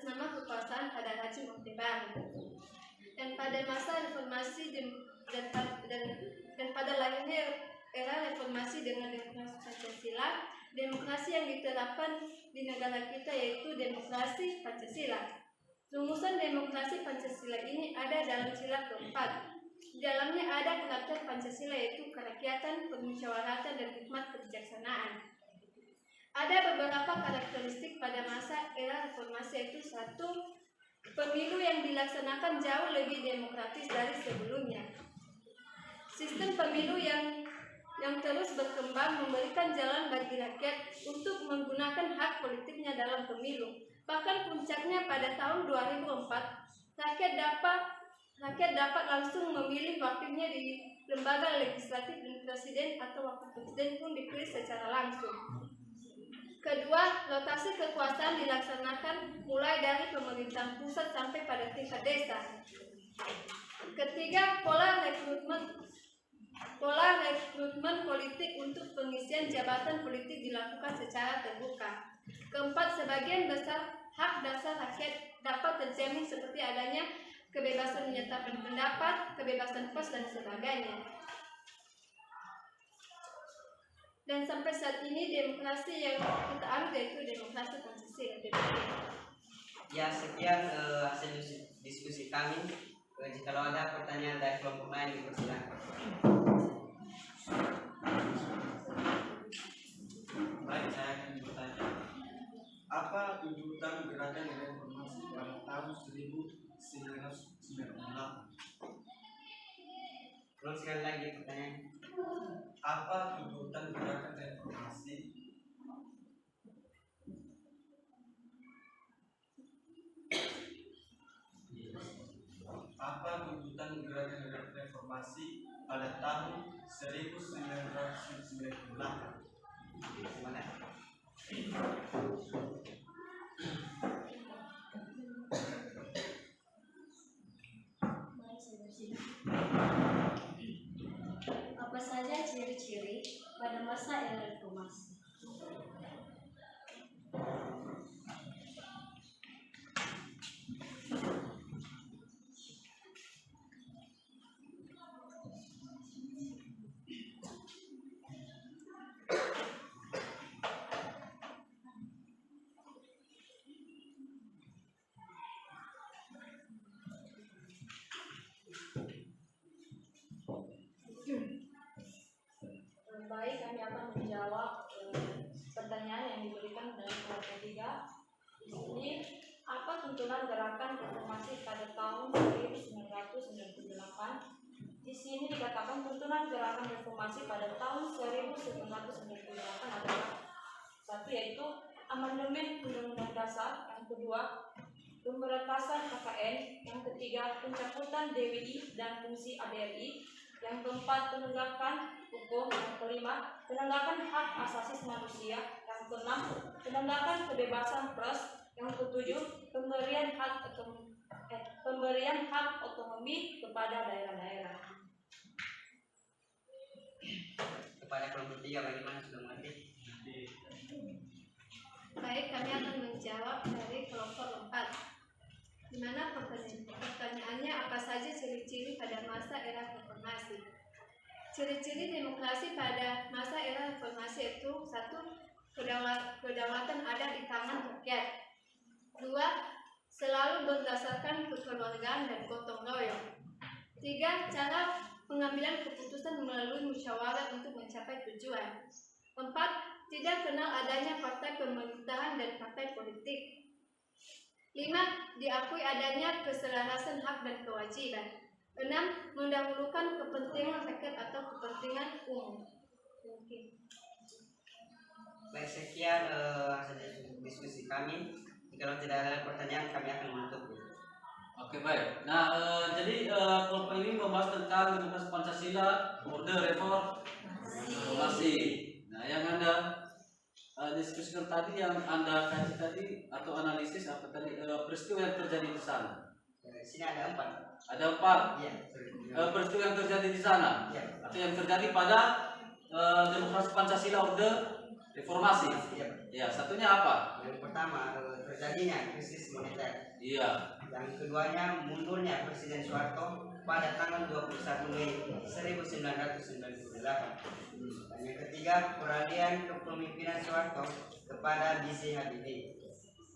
nama kekuasaan pada rezim Orde Baru. Dan pada masa reformasi dan pada lahirnya era reformasi dengan demokrasi Pancasila, demokrasi yang diterapkan di negara kita yaitu demokrasi Pancasila. Rumusan demokrasi Pancasila ini ada dalam sila keempat. Di dalamnya ada karakter Pancasila yaitu kerakyatan, permusyawaratan, dan hikmat kebijaksanaan. Ada beberapa karakteristik pada masa era reformasi yaitu 1. Pemilu yang dilaksanakan jauh lebih demokratis dari sebelumnya. Sistem pemilu yang terus berkembang memberikan jalan bagi rakyat untuk menggunakan hak politiknya dalam pemilu. Bahkan puncaknya pada tahun 2004, rakyat dapat langsung memilih wakilnya di lembaga legislatif dan presiden atau wakil presiden pun dipilih secara langsung. Kedua, rotasi kekuasaan dilaksanakan mulai dari pemerintahan pusat sampai pada tingkat desa. Ketiga, pola rekrutmen politik untuk pengisian jabatan politik dilakukan secara terbuka. Keempat, sebagian besar hak dasar rakyat dapat terjamin seperti adanya kebebasan menyatakan pendapat, kebebasan pers, dan sebagainya. Dan sampai saat ini demokrasi yang kita anut yaitu demokrasi Pancasila. Ya, sekian hasil diskusi kami. Jika ada pertanyaan dari kelompok lain dipersilakan. Baik, saya akan bertanya. Apa tuntutan gerakan reformasi pada tahun 1998? Terus sekali lagi pertanyaan. Apa tuntutan gerakan reformasi pada tahun 1998? Apa saja ciri-ciri pada masa era reformasi? Baik, kami akan menjawab pertanyaan yang diberikan dari kelompok 3. Di sini, apa tuntunan gerakan reformasi pada tahun 1998? Di sini dikatakan tuntunan gerakan reformasi pada tahun 1998 adalah satu, yaitu amandemen Undang-Undang Dasar. Yang kedua, pemberantasan KKN. Yang ketiga, pencabutan DWI dan fungsi ABRI. Yang keempat, penegakan hukum. Yang kelima, penegakan hak asasi manusia. Yang keenam, penegakan kebebasan pers. Yang ketujuh, pemberian hak otonomi kepada daerah-daerah. Kepada kelompok 3 bagaimana sudah mengerti? Baik, kami akan menjawab dari kelompok 4. Di mana pertanyaannya apa saja ciri-ciri pada masa era reformasi? Ciri-ciri demokrasi pada masa era reformasi itu: 1. Kedaulatan ada di tangan rakyat. 2. Selalu berdasarkan kekeluargaan dan gotong royong. 3. Cara pengambilan keputusan melalui musyawarah untuk mencapai tujuan. 4. Tidak kenal adanya partai pemerintahan dan partai politik. 5. Diakui adanya keselarasan hak dan kewajiban. 6. Mendahulukan kepentingan rakyat atau kepentingan umum. Mungkin. Baik, sekian hasil diskusi kami. Kalau tidak ada pertanyaan, kami akan menutup. Oke, baik. Nah, jadi kelompok ini membahas tentang demokrasi Pancasila, orde reformasi. Nah, yang Anda diskusikan tadi, yang Anda kaji tadi atau analisis apa tadi, peristiwa yang terjadi di sana? Di sini ada 4. Ada 4. Iya. Peristiwa yang terjadi di sana. Iya. Atau yang terjadi pada demokrasi Pancasila orde reformasi. Iya. Ya, satunya apa? Yang pertama, terjadinya krisis moneter. Iya. Yang keduanya, mundurnya Presiden Soeharto pada tanggal 21 Mei 1998. Dan yang ketiga, peralihan kepemimpinan Soeharto kepada B.J. Habibie.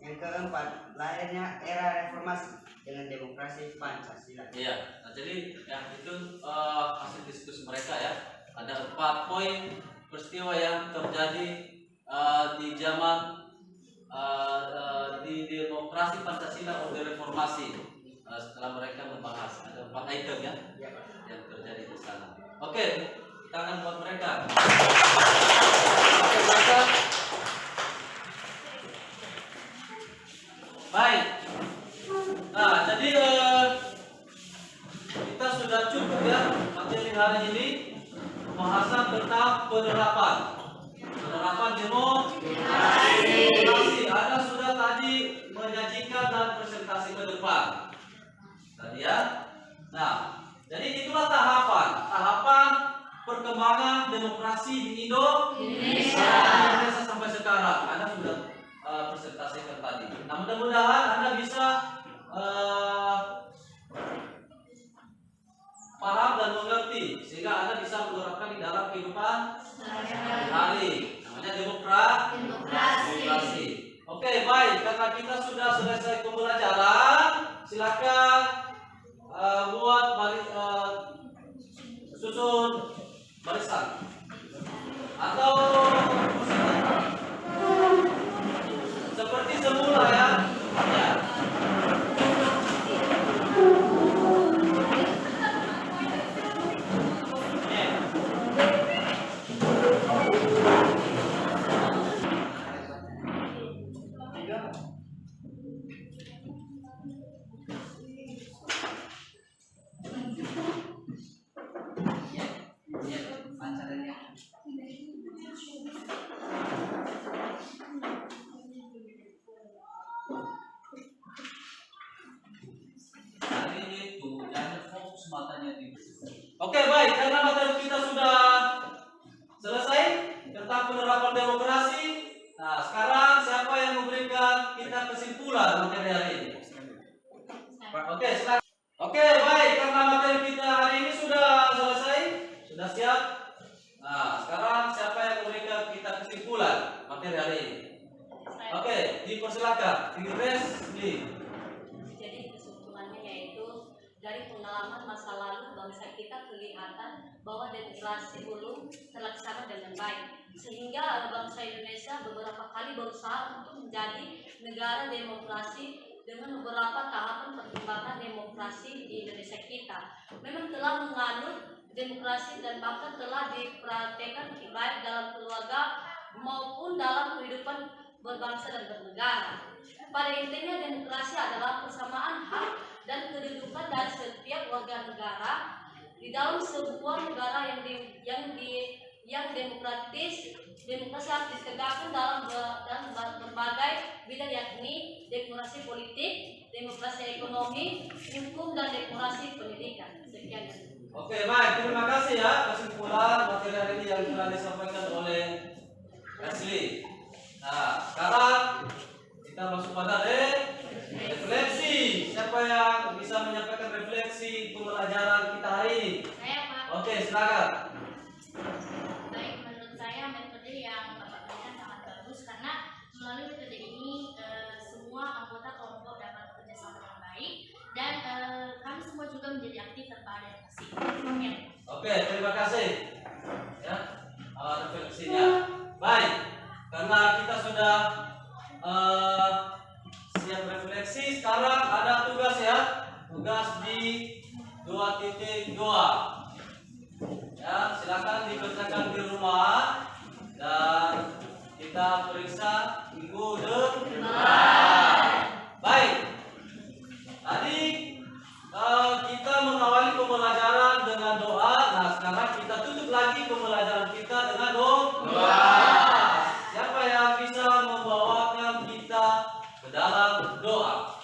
Yang keempat, lahirnya era reformasi dengan demokrasi Pancasila. Iya. Nah, jadi ya itu hasil diskusi mereka ya. Ada 4 poin peristiwa yang terjadi di zaman di demokrasi Pancasila orde reformasi. Setelah mereka membahas, ada 4 item ya yang terjadi di sana. Oke, kita akan buat mereka. Oke, mereka. Baik. Nah, jadi kita sudah cukup ya materi hari ini pembahasan tentang penerapan demokrasi. Anda sudah tadi menyajikan dan presentasi ke depan tadi ya. Nah, jadi itulah tahapan perkembangan demokrasi di Indonesia sampai sekarang. Anda sudah presentasikan tadi. Nah, mudah-mudahan Anda bisa paham dan mengerti sehingga Anda bisa menerapkan di dalam kehidupan sehari-hari. Namanya demokrasi. Oke, baik. Karena kita sudah selesai pembelajaran, silakan buat susun barisan atau seperti semula ya. Oke, baik, karena materi kita sudah selesai tentang penerapan demokrasi. Nah, sekarang siapa yang memberikan kita kesimpulan materi hari ini? Oke, silakan. Oke, baik, karena materi kita hari ini sudah selesai, sudah siap. Nah, sekarang siapa yang memberikan kita kesimpulan materi hari ini? Oke, dipersilakan. Jadi kesimpulannya yaitu dari pengalaman masa lalu bangsa kita kelihatan bahwa demokrasi belum terlaksana dengan baik, sehingga bangsa Indonesia beberapa kali berusaha untuk menjadi negara demokrasi dengan beberapa tahapan perkembangan demokrasi di Indonesia kita. Memang telah menganut demokrasi dan bahkan telah dipraktekkan baik dalam keluarga maupun dalam kehidupan berbangsa dan bernegara. Pada intinya demokrasi adalah persamaan hak dan kedudukan dari setiap warga negara di dalam sebuah negara yang demokratis. Demokrasi harus ditegakkan dalam berbagai bidang, yakni demokrasi politik, demokrasi ekonomi, hukum, dan demokrasi pendidikan. Sekian. Oke, baik, terima kasih ya kesimpulan materi hari ini yang telah disampaikan oleh Asli. Nah, sekarang kita masuk pada refleksi. Siapa yang bisa menyampaikan refleksi pembelajaran kita hari ini? Saya, Pak. Oke, silakan. Baik, menurut saya metode yang Bapak berikan sangat bagus karena melalui metode ini semua anggota kelompok dapat bekerja sama dengan baik dan kami semua juga menjadi aktif tanpa adaptasi. Oke, terima kasih ya refleksinya. Baik, karena kita sudah siap refleksi, sekarang ada tugas ya, tugas di 2.2. Ya, silakan dikerjakan di rumah dan kita periksa minggu depan. Baik, tadi kita mengawali pembelajaran dengan doa. Nah, sekarang kita tutup lagi pembelajaran kita dengan doa. Siapa yang bisa membawakan kita ke dalam doa?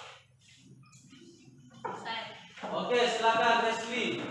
Oke, silakan Leslie.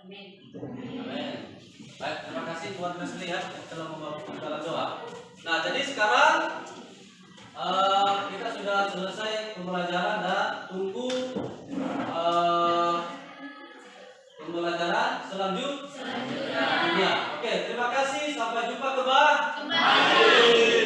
Amin. Baik, terima kasih Tuan Leslie ya yang telah membawa kita dalam doa. Nah, jadi sekarang kita sudah selesai pembelajaran dan tunggu pembelajaran selanjutnya. Oke, terima kasih. Sampai jumpa kembali.